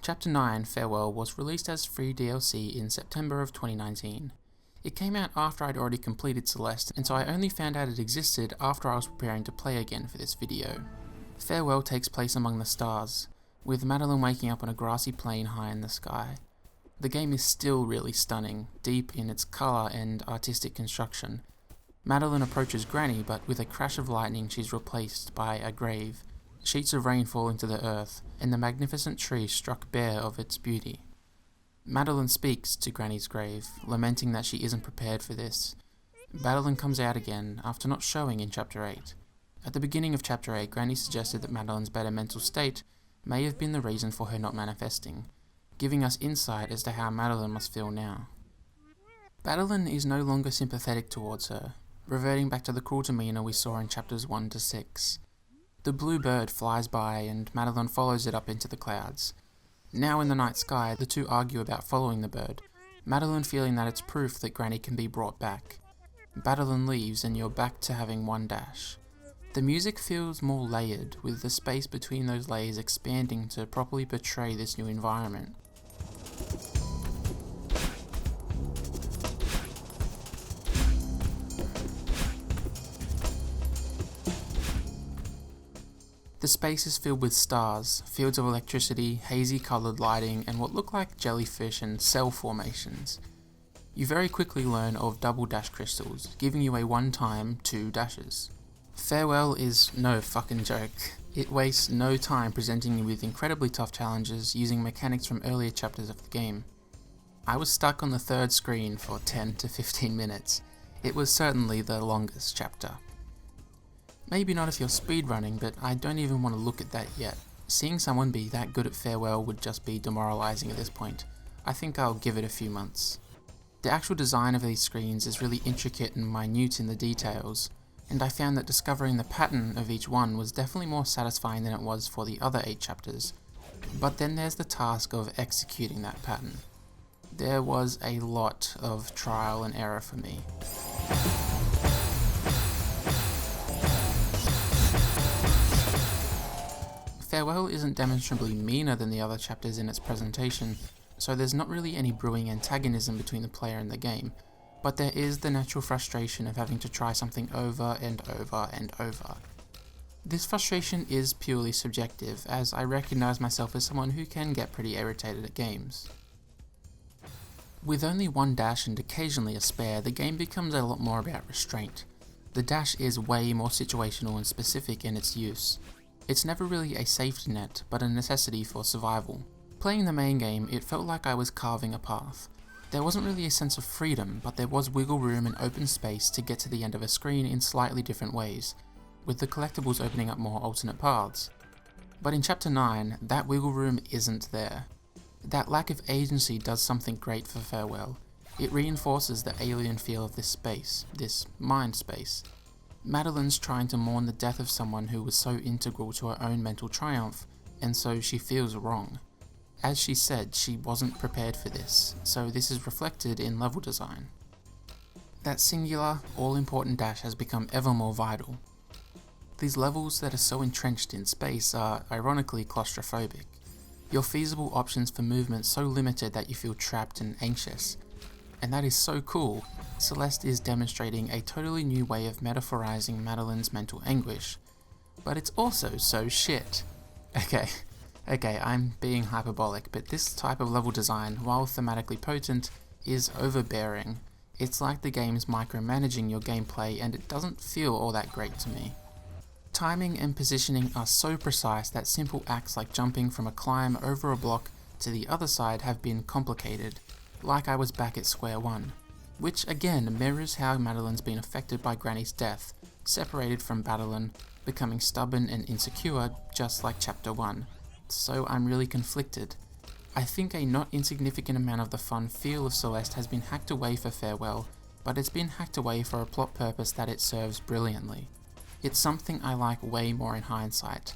Chapter 9, Farewell, was released as free DLC in September of 2019. It came out after I'd already completed Celeste, and so I only found out it existed after I was preparing to play again for this video. Farewell takes place among the stars, with Madeline waking up on a grassy plain high in the sky. The game is still really stunning, deep in its colour and artistic construction. Madeline approaches Granny, but with a crash of lightning she's replaced by a grave. Sheets of rain fall into the earth, and the magnificent tree struck bare of its beauty. Madeline speaks to Granny's grave, lamenting that she isn't prepared for this. Madeline comes out again, after not showing in Chapter 8. At the beginning of Chapter 8, Granny suggested that Madeline's better mental state may have been the reason for her not manifesting, giving us insight as to how Madeline must feel now. Madeline is no longer sympathetic towards her, reverting back to the cruel demeanour we saw in Chapters 1 to 6. The blue bird flies by and Madeline follows it up into the clouds. Now in the night sky, the two argue about following the bird, Madeline feeling that it's proof that Granny can be brought back. Madeline leaves and you're back to having one dash. The music feels more layered, with the space between those layers expanding to properly portray this new environment. The space is filled with stars, fields of electricity, hazy coloured lighting, and what look like jellyfish and cell formations. You very quickly learn of double dash crystals, giving you a one-time 2 dashes. Farewell is no fucking joke. It wastes no time presenting you with incredibly tough challenges using mechanics from earlier chapters of the game. I was stuck on the third screen for 10 to 15 minutes. It was certainly the longest chapter. Maybe not if you're speedrunning, but I don't even want to look at that yet. Seeing someone be that good at Farewell would just be demoralizing at this point. I think I'll give it a few months. The actual design of these screens is really intricate and minute in the details, and I found that discovering the pattern of each one was definitely more satisfying than it was for the other 8 chapters. But then there's the task of executing that pattern. There was a lot of trial and error for me. Farewell isn't demonstrably meaner than the other chapters in its presentation, so there's not really any brewing antagonism between the player and the game, but there is the natural frustration of having to try something over and over and over. This frustration is purely subjective, as I recognise myself as someone who can get pretty irritated at games. With only one dash and occasionally a spare, the game becomes a lot more about restraint. The dash is way more situational and specific in its use. It's never really a safety net, but a necessity for survival. Playing the main game, it felt like I was carving a path. There wasn't really a sense of freedom, but there was wiggle room and open space to get to the end of a screen in slightly different ways, with the collectibles opening up more alternate paths. But in Chapter 9, that wiggle room isn't there. That lack of agency does something great for Farewell. It reinforces the alien feel of this space, this mind space. Madeline's trying to mourn the death of someone who was so integral to her own mental triumph, and so she feels wrong. As she said, she wasn't prepared for this, so this is reflected in level design. That singular, all-important dash has become ever more vital. These levels that are so entrenched in space are ironically claustrophobic. Your feasible options for movement so limited that you feel trapped and anxious. And that is so cool. Celeste is demonstrating a totally new way of metaphorizing Madeline's mental anguish. But it's also so shit. Okay, I'm being hyperbolic, but this type of level design, while thematically potent, is overbearing. It's like the game's micromanaging your gameplay, and it doesn't feel all that great to me. Timing and positioning are so precise that simple acts like jumping from a climb over a block to the other side have been complicated, like I was back at square one. Which again mirrors how Madeline's been affected by Granny's death, separated from Madeline, becoming stubborn and insecure just like Chapter 1. so I'm really conflicted. I think a not insignificant amount of the fun feel of Celeste has been hacked away for Farewell, but it's been hacked away for a plot purpose that it serves brilliantly. It's something I like way more in hindsight.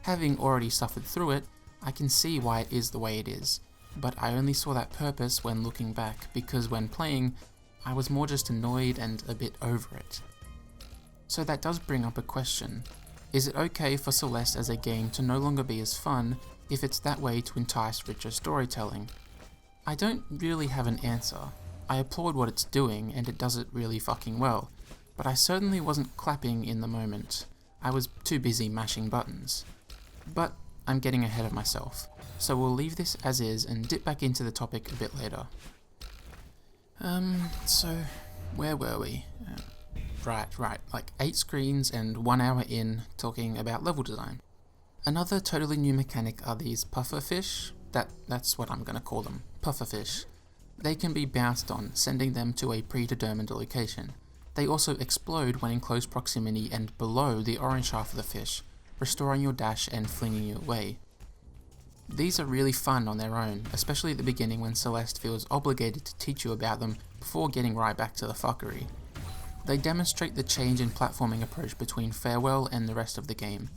Having already suffered through it, I can see why it is the way it is, but I only saw that purpose when looking back, because when playing, I was more just annoyed and a bit over it. So that does bring up a question. Is it okay for Celeste as a game to no longer be as fun if it's that way to entice richer storytelling? I don't really have an answer. I applaud what it's doing and it does it really fucking well, but I certainly wasn't clapping in the moment. I was too busy mashing buttons. But I'm getting ahead of myself, so we'll leave this as is and dip back into the topic a bit later. So where were we? Right, like 8 screens and 1 hour in talking about level design. Another totally new mechanic are these pufferfish. That's what I'm gonna call them, pufferfish. They can be bounced on, sending them to a predetermined location. They also explode when in close proximity and below the orange half of the fish, restoring your dash and flinging you away. These are really fun on their own, especially at the beginning when Celeste feels obligated to teach you about them before getting right back to the fuckery. They demonstrate the change in platforming approach between Farewell and the rest of the game.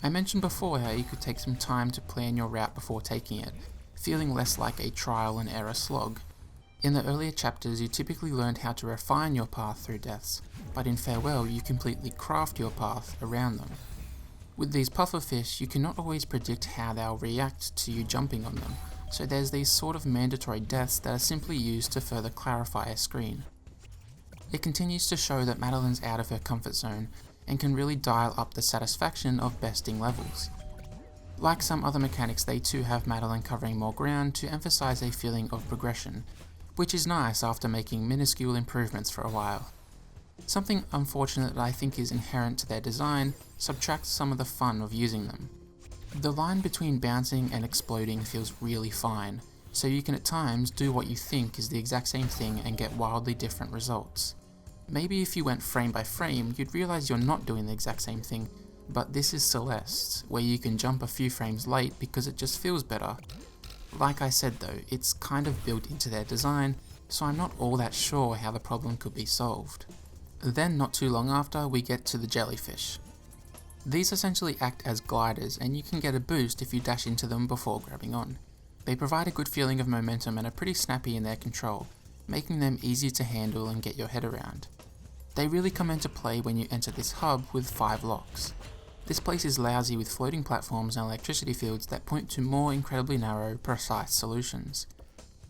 I mentioned before how you could take some time to plan your route before taking it, feeling less like a trial and error slog. In the earlier chapters you typically learned how to refine your path through deaths, but in Farewell you completely craft your path around them. With these pufferfish you cannot always predict how they'll react to you jumping on them, so there's these sort of mandatory deaths that are simply used to further clarify a screen. It continues to show that Madeline's out of her comfort zone and can really dial up the satisfaction of besting levels. Like some other mechanics, they too have Madeline covering more ground to emphasize a feeling of progression, which is nice after making minuscule improvements for a while. Something unfortunate that I think is inherent to their design subtracts some of the fun of using them. The line between bouncing and exploding feels really fine, so you can at times do what you think is the exact same thing and get wildly different results. Maybe if you went frame by frame, you'd realize you're not doing the exact same thing, but this is Celeste, where you can jump a few frames late because it just feels better. Like I said though, it's kind of built into their design, so I'm not all that sure how the problem could be solved. Then not too long after, we get to the jellyfish. These essentially act as gliders, and you can get a boost if you dash into them before grabbing on. They provide a good feeling of momentum and are pretty snappy in their control, making them easy to handle and get your head around. They really come into play when you enter this hub with 5 locks. This place is lousy with floating platforms and electricity fields that point to more incredibly narrow, precise solutions.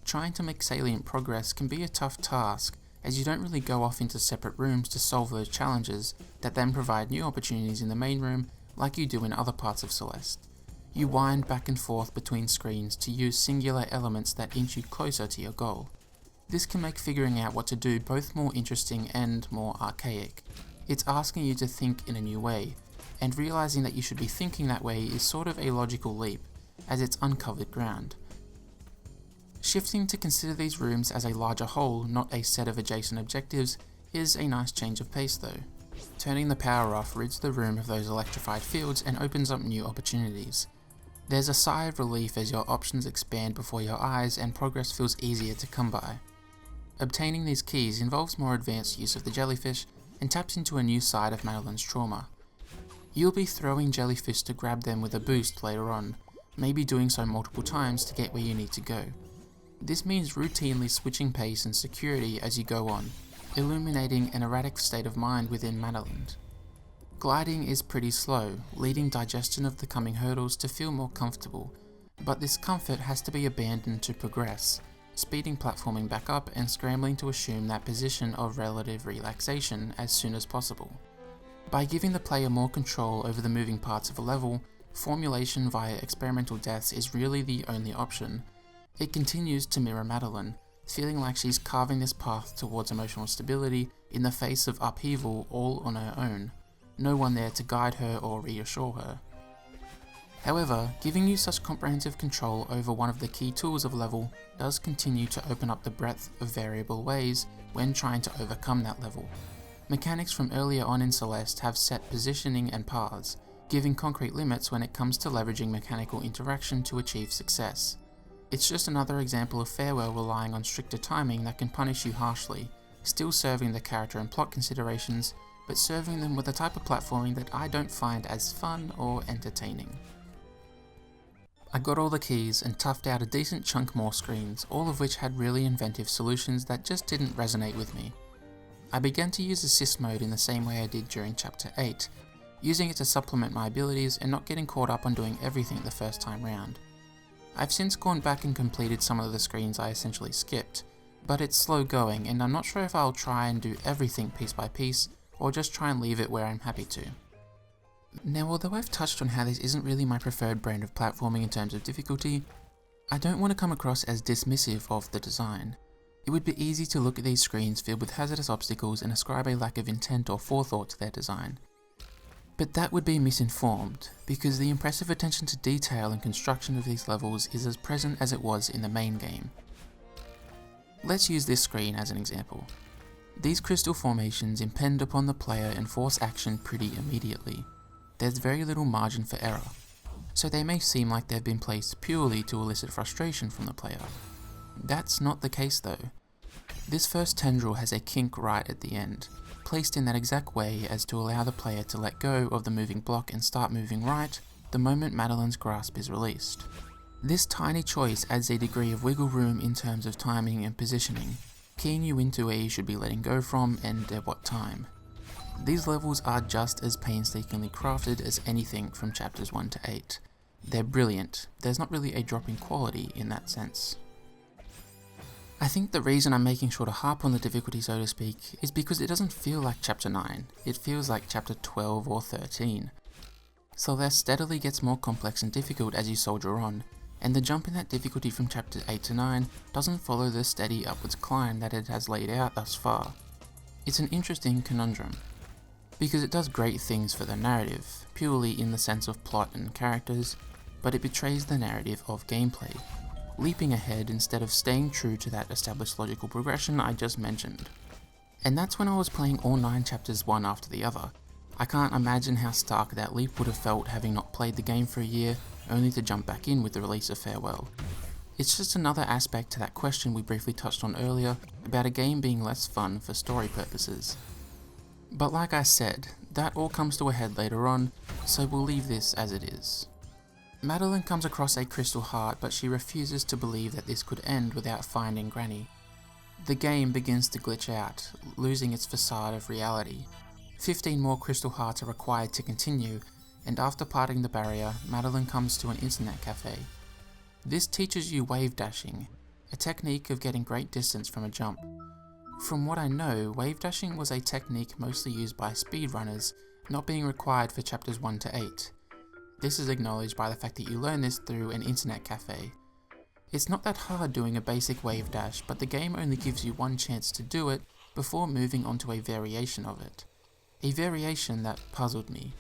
Trying to make salient progress can be a tough task, as you don't really go off into separate rooms to solve those challenges that then provide new opportunities in the main room like you do in other parts of Celeste. You wind back and forth between screens to use singular elements that inch you closer to your goal. This can make figuring out what to do both more interesting and more archaic. It's asking you to think in a new way, and realizing that you should be thinking that way is sort of a logical leap, as it's uncovered ground. Shifting to consider these rooms as a larger whole, not a set of adjacent objectives, is a nice change of pace though. Turning the power off rids the room of those electrified fields and opens up new opportunities. There's a sigh of relief as your options expand before your eyes and progress feels easier to come by. Obtaining these keys involves more advanced use of the jellyfish and taps into a new side of Madeline's trauma. You'll be throwing jellyfish to grab them with a boost later on, maybe doing so multiple times to get where you need to go. This means routinely switching pace and security as you go on, illuminating an erratic state of mind within Madeline. Gliding is pretty slow, leading digestion of the coming hurdles to feel more comfortable, but this comfort has to be abandoned to progress, speeding platforming back up and scrambling to assume that position of relative relaxation as soon as possible. By giving the player more control over the moving parts of a level, formulation via experimental deaths is really the only option. It continues to mirror Madeline, feeling like she's carving this path towards emotional stability in the face of upheaval all on her own, no one there to guide her or reassure her. However, giving you such comprehensive control over one of the key tools of level does continue to open up the breadth of variable ways when trying to overcome that level. Mechanics from earlier on in Celeste have set positioning and paths, giving concrete limits when it comes to leveraging mechanical interaction to achieve success. It's just another example of Farewell relying on stricter timing that can punish you harshly, still serving the character and plot considerations, but serving them with a type of platforming that I don't find as fun or entertaining. I got all the keys and toughed out a decent chunk more screens, all of which had really inventive solutions that just didn't resonate with me. I began to use assist mode in the same way I did during Chapter 8, using it to supplement my abilities and not getting caught up on doing everything the first time round. I've since gone back and completed some of the screens I essentially skipped, but it's slow going and I'm not sure if I'll try and do everything piece by piece or just try and leave it where I'm happy to. Now, although I've touched on how this isn't really my preferred brand of platforming in terms of difficulty, I don't want to come across as dismissive of the design. It would be easy to look at these screens filled with hazardous obstacles and ascribe a lack of intent or forethought to their design. But that would be misinformed, because the impressive attention to detail and construction of these levels is as present as it was in the main game. Let's use this screen as an example. These crystal formations impend upon the player and force action pretty immediately. There's very little margin for error, so they may seem like they've been placed purely to elicit frustration from the player. That's not the case though. This first tendril has a kink right at the end, placed in that exact way as to allow the player to let go of the moving block and start moving right the moment Madeline's grasp is released. This tiny choice adds a degree of wiggle room in terms of timing and positioning, keying you into where you should be letting go from and at what time. These levels are just as painstakingly crafted as anything from chapters 1 to 8. They're brilliant, there's not really a drop in quality in that sense. I think the reason I'm making sure to harp on the difficulty, so to speak, is because it doesn't feel like chapter 9, it feels like chapter 12 or 13. Celeste steadily gets more complex and difficult as you soldier on, and the jump in that difficulty from chapter 8 to 9 doesn't follow the steady upwards climb that it has laid out thus far. It's an interesting conundrum, because it does great things for the narrative, purely in the sense of plot and characters, but it betrays the narrative of gameplay, leaping ahead instead of staying true to that established logical progression I just mentioned. And that's when I was playing all 9 chapters one after the other. I can't imagine how stark that leap would have felt having not played the game for a year, only to jump back in with the release of Farewell. It's just another aspect to that question we briefly touched on earlier about a game being less fun for story purposes. But like I said, that all comes to a head later on, so we'll leave this as it is. Madeline comes across a crystal heart, but she refuses to believe that this could end without finding Granny. The game begins to glitch out, losing its facade of reality. 15 more crystal hearts are required to continue, and after parting the barrier, Madeline comes to an internet cafe. This teaches you wave dashing, a technique of getting great distance from a jump. From what I know, wave dashing was a technique mostly used by speedrunners, not being required for chapters 1 to 8. This is acknowledged by the fact that you learn this through an internet cafe. It's not that hard doing a basic wave dash, but the game only gives you one chance to do it before moving on to a variation of it. A variation that puzzled me.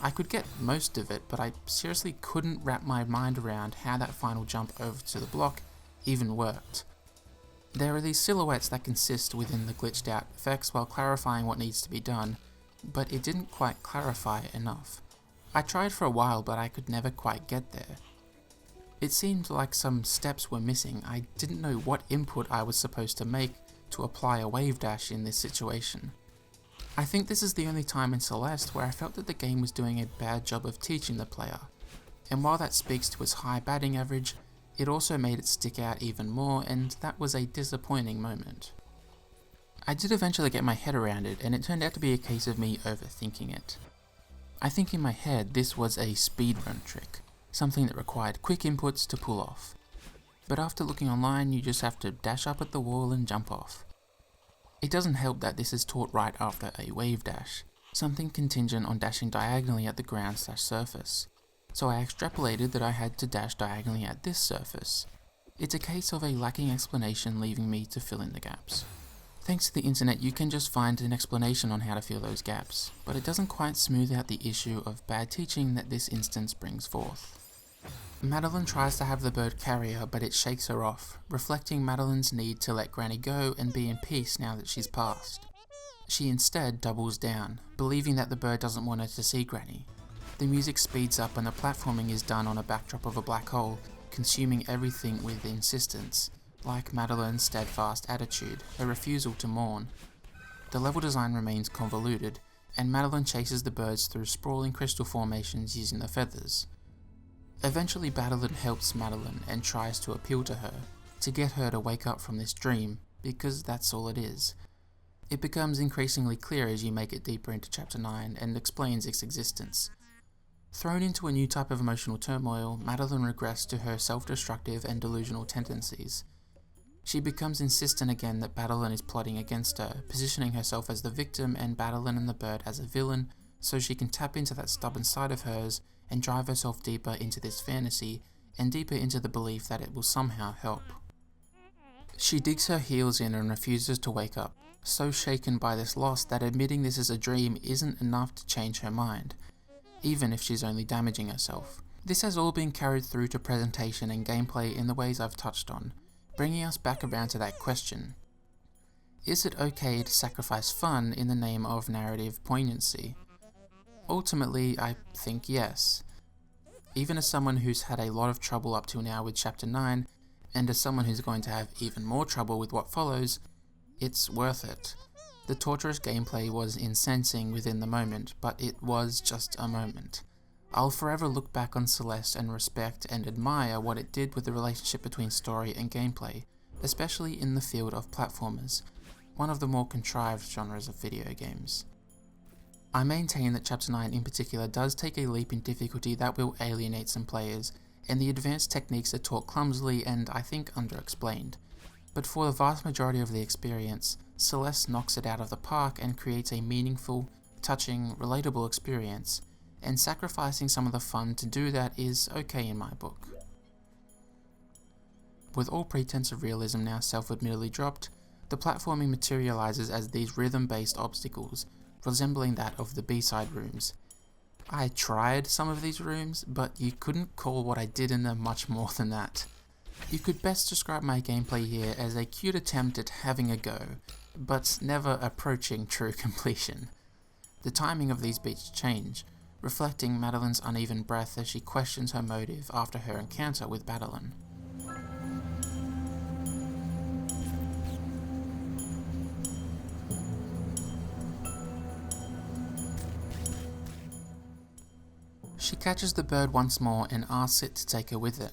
I could get most of it, but I seriously couldn't wrap my mind around how that final jump over to the block even worked. There are these silhouettes that consist within the glitched out effects while clarifying what needs to be done, but it didn't quite clarify enough. I tried for a while, but I could never quite get there. It seemed like some steps were missing. I didn't know what input I was supposed to make to apply a wave dash in this situation. I think this is the only time in Celeste where I felt that the game was doing a bad job of teaching the player, and while that speaks to its high batting average, it also made it stick out even more, and that was a disappointing moment. I did eventually get my head around it, and it turned out to be a case of me overthinking it. I think in my head this was a speedrun trick, something that required quick inputs to pull off. But after looking online, you just have to dash up at the wall and jump off. It doesn't help that this is taught right after a wave dash, something contingent on dashing diagonally at the ground/surface. So I extrapolated that I had to dash diagonally at this surface. It's a case of a lacking explanation leaving me to fill in the gaps. Thanks to the internet, you can just find an explanation on how to fill those gaps, but it doesn't quite smooth out the issue of bad teaching that this instance brings forth. Madeline tries to have the bird carry her, but it shakes her off, reflecting Madeline's need to let Granny go and be in peace now that she's passed. She instead doubles down, believing that the bird doesn't want her to see Granny. The music speeds up and the platforming is done on a backdrop of a black hole, consuming everything with insistence, like Madeline's steadfast attitude, her refusal to mourn. The level design remains convoluted, and Madeline chases the birds through sprawling crystal formations using the feathers. Eventually Madeline helps Madeline and tries to appeal to her, to get her to wake up from this dream, because that's all it is. It becomes increasingly clear as you make it deeper into Chapter 9 and explains its existence. Thrown into a new type of emotional turmoil, Madeline regrets to her self-destructive and delusional tendencies. She becomes insistent again that Madeline is plotting against her, positioning herself as the victim and Madeline and the bird as a villain, so she can tap into that stubborn side of hers and drive herself deeper into this fantasy and deeper into the belief that it will somehow help. She digs her heels in and refuses to wake up, so shaken by this loss that admitting this is a dream isn't enough to change her mind, even if she's only damaging herself. This has all been carried through to presentation and gameplay in the ways I've touched on, bringing us back around to that question. Is it okay to sacrifice fun in the name of narrative poignancy? Ultimately, I think yes. Even as someone who's had a lot of trouble up till now with Chapter 9, and as someone who's going to have even more trouble with what follows, it's worth it. The torturous gameplay was incensing within the moment, but it was just a moment. I'll forever look back on Celeste and respect and admire what it did with the relationship between story and gameplay, especially in the field of platformers, one of the more contrived genres of video games. I maintain that Chapter 9 in particular does take a leap in difficulty that will alienate some players, and the advanced techniques are taught clumsily and I think underexplained. But for the vast majority of the experience, Celeste knocks it out of the park and creates a meaningful, touching, relatable experience, and sacrificing some of the fun to do that is okay in my book. With all pretense of realism now self-admittedly dropped, the platforming materializes as these rhythm-based obstacles, resembling that of the B-side rooms. I tried some of these rooms, but you couldn't call what I did in them much more than that. You could best describe my gameplay here as a cute attempt at having a go, but never approaching true completion. The timing of these beats change, reflecting Madeline's uneven breath as she questions her motive after her encounter with Madeline. She catches the bird once more and asks it to take her with it.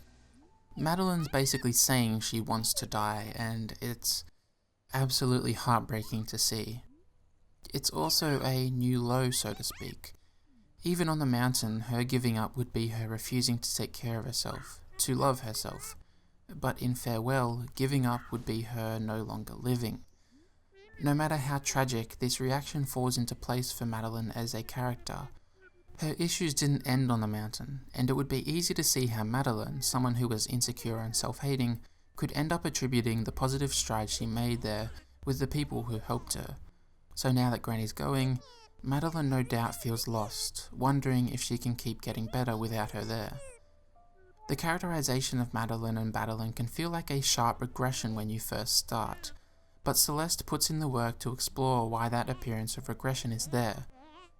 Madeline's basically saying she wants to die, and it's absolutely heartbreaking to see. It's also a new low, so to speak. Even on the mountain, her giving up would be her refusing to take care of herself, to love herself. But in farewell, giving up would be her no longer living. No matter how tragic, this reaction falls into place for Madeline as a character. Her issues didn't end on the mountain, and it would be easy to see how Madeline, someone who was insecure and self-hating, could end up attributing the positive strides she made there with the people who helped her. So now that Granny's going, Madeline no doubt feels lost, wondering if she can keep getting better without her there. The characterization of Madeline and Madeline can feel like a sharp regression when you first start, but Celeste puts in the work to explore why that appearance of regression is there,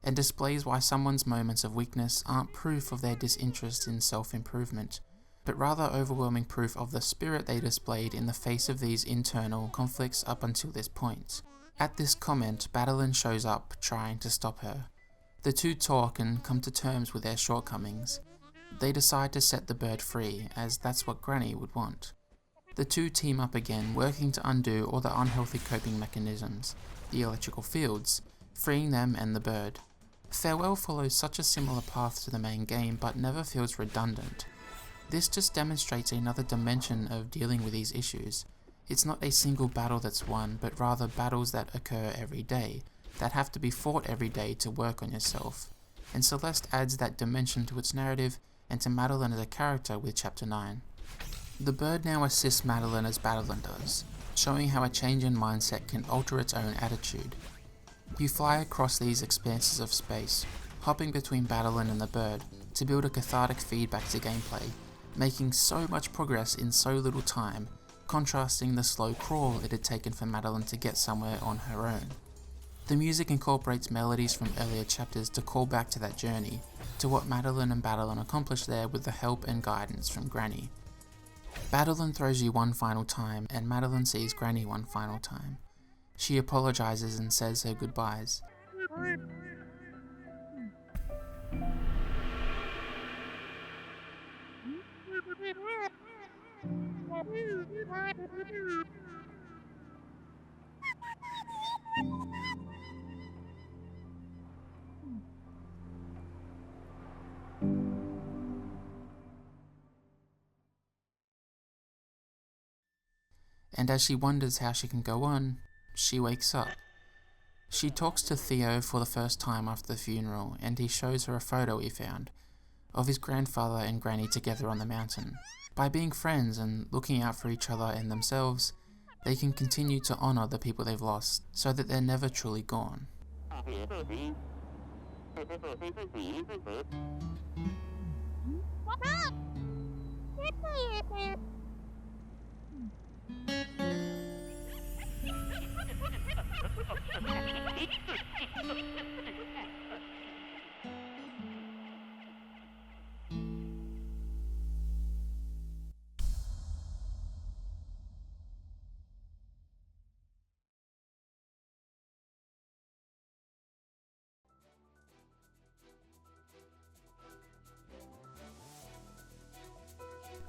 and displays why someone's moments of weakness aren't proof of their disinterest in self-improvement, but rather overwhelming proof of the spirit they displayed in the face of these internal conflicts up until this point. At this comment, Madeline shows up, trying to stop her. The two talk and come to terms with their shortcomings. They decide to set the bird free, as that's what Granny would want. The two team up again, working to undo all the unhealthy coping mechanisms, the electrical fields, freeing them and the bird. Farewell follows such a similar path to the main game, but never feels redundant. This just demonstrates another dimension of dealing with these issues. It's not a single battle that's won, but rather battles that occur every day, that have to be fought every day to work on yourself. And Celeste adds that dimension to its narrative and to Madeline as a character with Chapter 9. The bird now assists Madeline as Madeline does, showing how a change in mindset can alter its own attitude. You fly across these expanses of space, hopping between Madeline and the bird to build a cathartic feedback to gameplay, making so much progress in so little time, contrasting the slow crawl it had taken for Madeline to get somewhere on her own. The music incorporates melodies from earlier chapters to call back to that journey, to what Madeline and Battleon accomplished there with the help and guidance from Granny. Battleon throws you one final time, and Madeline sees Granny one final time. She apologizes and says her goodbyes. And as she wonders how she can go on, she wakes up. She talks to Theo for the first time after the funeral, and he shows her a photo he found of his grandfather and Granny together on the mountain. By being friends and looking out for each other and themselves, they can continue to honour the people they've lost, so that they're never truly gone.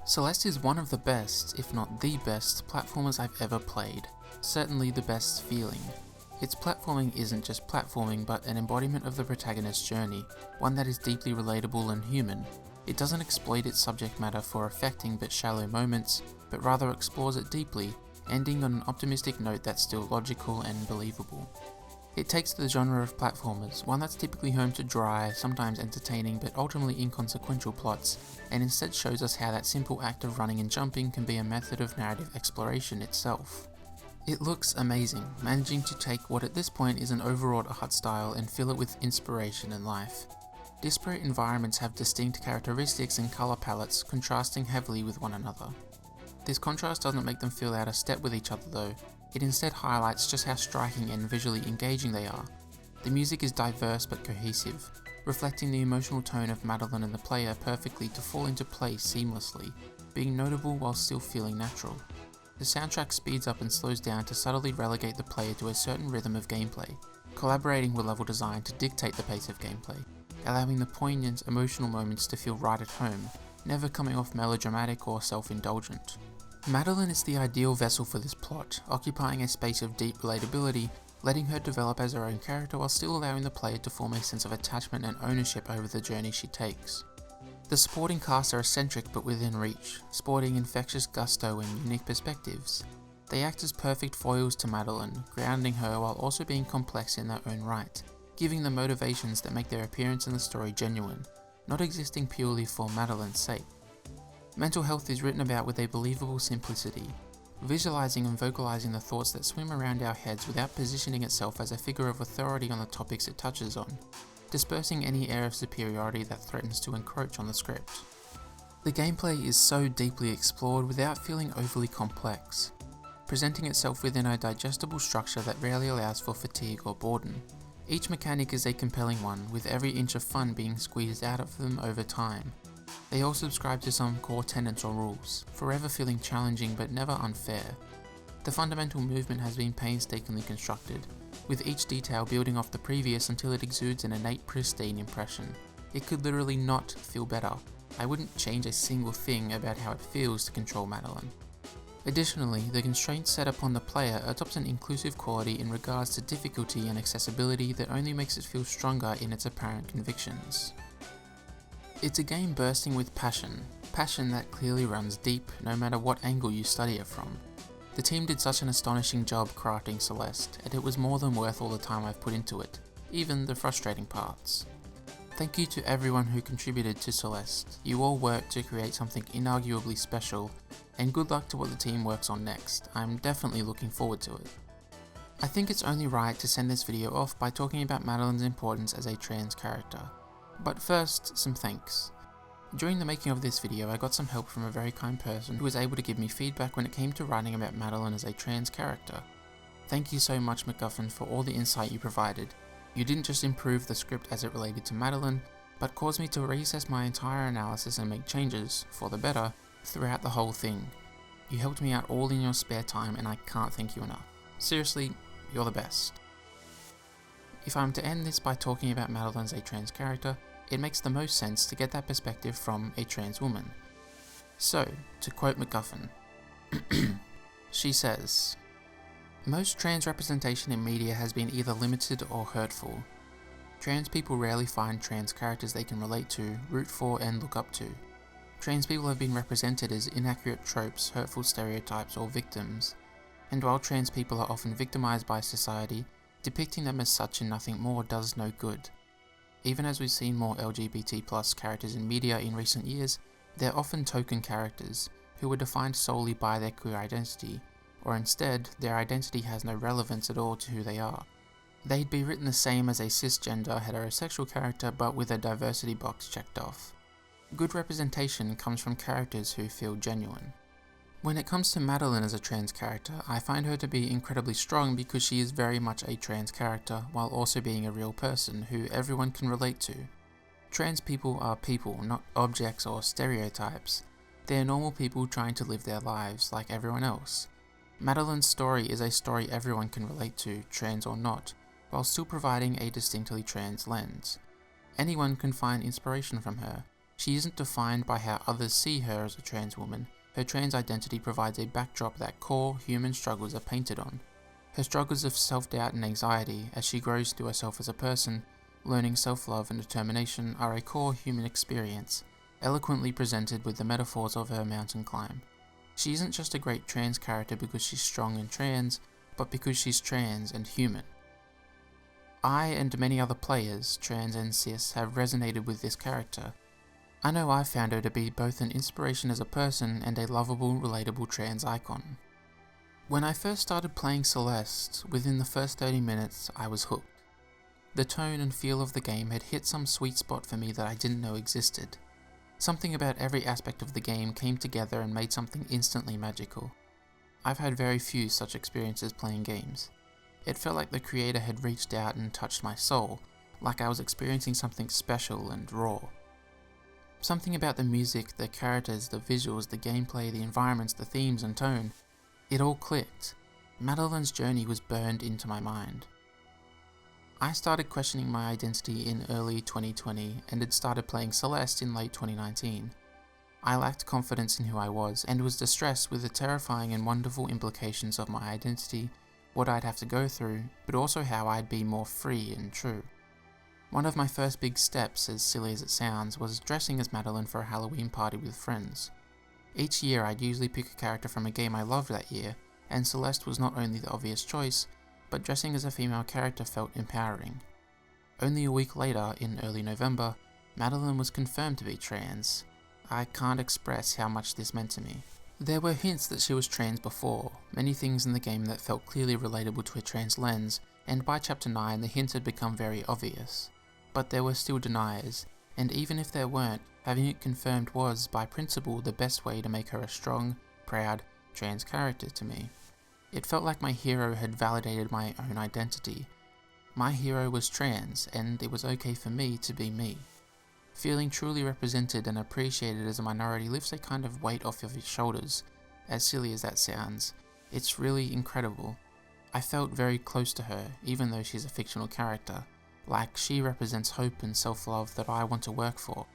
Celeste is one of the best, if not the best, platformers I've ever played. Certainly the best feeling. Its platforming isn't just platforming, but an embodiment of the protagonist's journey, one that is deeply relatable and human. It doesn't exploit its subject matter for affecting but shallow moments, but rather explores it deeply, ending on an optimistic note that's still logical and believable. It takes the genre of platformers, one that's typically home to dry, sometimes entertaining but ultimately inconsequential plots, and instead shows us how that simple act of running and jumping can be a method of narrative exploration itself. It looks amazing, managing to take what at this point is an overwrought art style and fill it with inspiration and life. Disparate environments have distinct characteristics and colour palettes, contrasting heavily with one another. This contrast doesn't make them feel out of step with each other though. It instead highlights just how striking and visually engaging they are. The music is diverse but cohesive, reflecting the emotional tone of Madeline and the player perfectly to fall into place seamlessly, being notable while still feeling natural. The soundtrack speeds up and slows down to subtly relegate the player to a certain rhythm of gameplay, collaborating with level design to dictate the pace of gameplay, allowing the poignant, emotional moments to feel right at home, never coming off melodramatic or self-indulgent. Madeline is the ideal vessel for this plot, occupying a space of deep relatability, letting her develop as her own character while still allowing the player to form a sense of attachment and ownership over the journey she takes. The supporting cast are eccentric but within reach, sporting infectious gusto and unique perspectives. They act as perfect foils to Madeline, grounding her while also being complex in their own right, giving them motivations that make their appearance in the story genuine, not existing purely for Madeline's sake. Mental health is written about with a believable simplicity, visualizing and vocalizing the thoughts that swim around our heads without positioning itself as a figure of authority on the topics it touches on, dispersing any air of superiority that threatens to encroach on the script. The gameplay is so deeply explored without feeling overly complex, presenting itself within a digestible structure that rarely allows for fatigue or boredom. Each mechanic is a compelling one, with every inch of fun being squeezed out of them over time. They all subscribe to some core tenets or rules, forever feeling challenging but never unfair. The fundamental movement has been painstakingly constructed, with each detail building off the previous until it exudes an innate pristine impression. It could literally not feel better. I wouldn't change a single thing about how it feels to control Madeline. Additionally, the constraints set upon the player adopts an inclusive quality in regards to difficulty and accessibility that only makes it feel stronger in its apparent convictions. It's a game bursting with passion that clearly runs deep no matter what angle you study it from. The team did such an astonishing job crafting Celeste, and it was more than worth all the time I've put into it, even the frustrating parts. Thank you to everyone who contributed to Celeste. You all worked to create something inarguably special, and good luck to what the team works on next. I'm definitely looking forward to it. I think it's only right to send this video off by talking about Madeline's importance as a trans character. But first, some thanks. During the making of this video, I got some help from a very kind person who was able to give me feedback when it came to writing about Madeline as a trans character. Thank you so much, MacGuffin, for all the insight you provided. You didn't just improve the script as it related to Madeline, but caused me to reassess my entire analysis and make changes, for the better, throughout the whole thing. You helped me out all in your spare time, and I can't thank you enough. Seriously, you're the best. If I'm to end this by talking about Madeline as a trans character, it makes the most sense to get that perspective from a trans woman. So, to quote MacGuffin, she says, "Most trans representation in media has been either limited or hurtful. Trans people rarely find trans characters they can relate to, root for, and look up to. Trans people have been represented as inaccurate tropes, hurtful stereotypes, or victims. And while trans people are often victimized by society, depicting them as such and nothing more does no good. Even as we've seen more LGBT+ characters in media in recent years, they're often token characters, who are defined solely by their queer identity, or instead, their identity has no relevance at all to who they are. They'd be written the same as a cisgender heterosexual character, but with a diversity box checked off. Good representation comes from characters who feel genuine." When it comes to Madeline as a trans character, I find her to be incredibly strong because she is very much a trans character, while also being a real person who everyone can relate to. Trans people are people, not objects or stereotypes. They are normal people trying to live their lives like everyone else. Madeline's story is a story everyone can relate to, trans or not, while still providing a distinctly trans lens. Anyone can find inspiration from her. She isn't defined by how others see her as a trans woman. Her trans identity provides a backdrop that core human struggles are painted on. Her struggles of self-doubt and anxiety as she grows to herself as a person, learning self-love and determination, are a core human experience, eloquently presented with the metaphors of her mountain climb. She isn't just a great trans character because she's strong and trans, but because she's trans and human. I and many other players, trans and cis, have resonated with this character. I know I've found her to be both an inspiration as a person and a lovable, relatable trans icon. When I first started playing Celeste, within the first 30 minutes, I was hooked. The tone and feel of the game had hit some sweet spot for me that I didn't know existed. Something about every aspect of the game came together and made something instantly magical. I've had very few such experiences playing games. It felt like the creator had reached out and touched my soul, like I was experiencing something special and raw. Something about the music, the characters, the visuals, the gameplay, the environments, the themes and tone, it all clicked. Madeline's journey was burned into my mind. I started questioning my identity in early 2020 and had started playing Celeste in late 2019. I lacked confidence in who I was and was distressed with the terrifying and wonderful implications of my identity, what I'd have to go through, but also how I'd be more free and true. One of my first big steps, as silly as it sounds, was dressing as Madeline for a Halloween party with friends. Each year I'd usually pick a character from a game I loved that year, and Celeste was not only the obvious choice, but dressing as a female character felt empowering. Only a week later, in early November, Madeline was confirmed to be trans. I can't express how much this meant to me. There were hints that she was trans before, many things in the game that felt clearly relatable to a trans lens, and by Chapter 9 the hints had become very obvious. But there were still deniers, and even if there weren't, having it confirmed was, by principle, the best way to make her a strong, proud, trans character to me. It felt like my hero had validated my own identity. My hero was trans, and it was okay for me to be me. Feeling truly represented and appreciated as a minority lifts a kind of weight off of your shoulders. As silly as that sounds, it's really incredible. I felt very close to her, even though she's a fictional character. Like, she represents hope and self-love that I want to work for.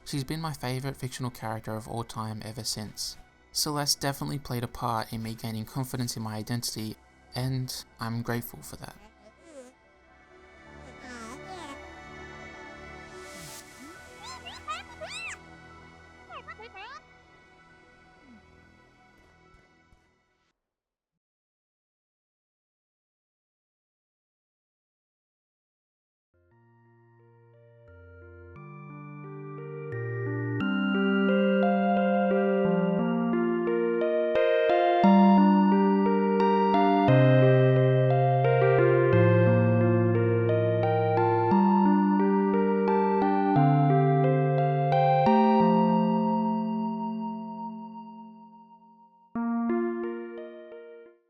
She's been my favourite fictional character of all time ever since. Celeste definitely played a part in me gaining confidence in my identity, and I'm grateful for that.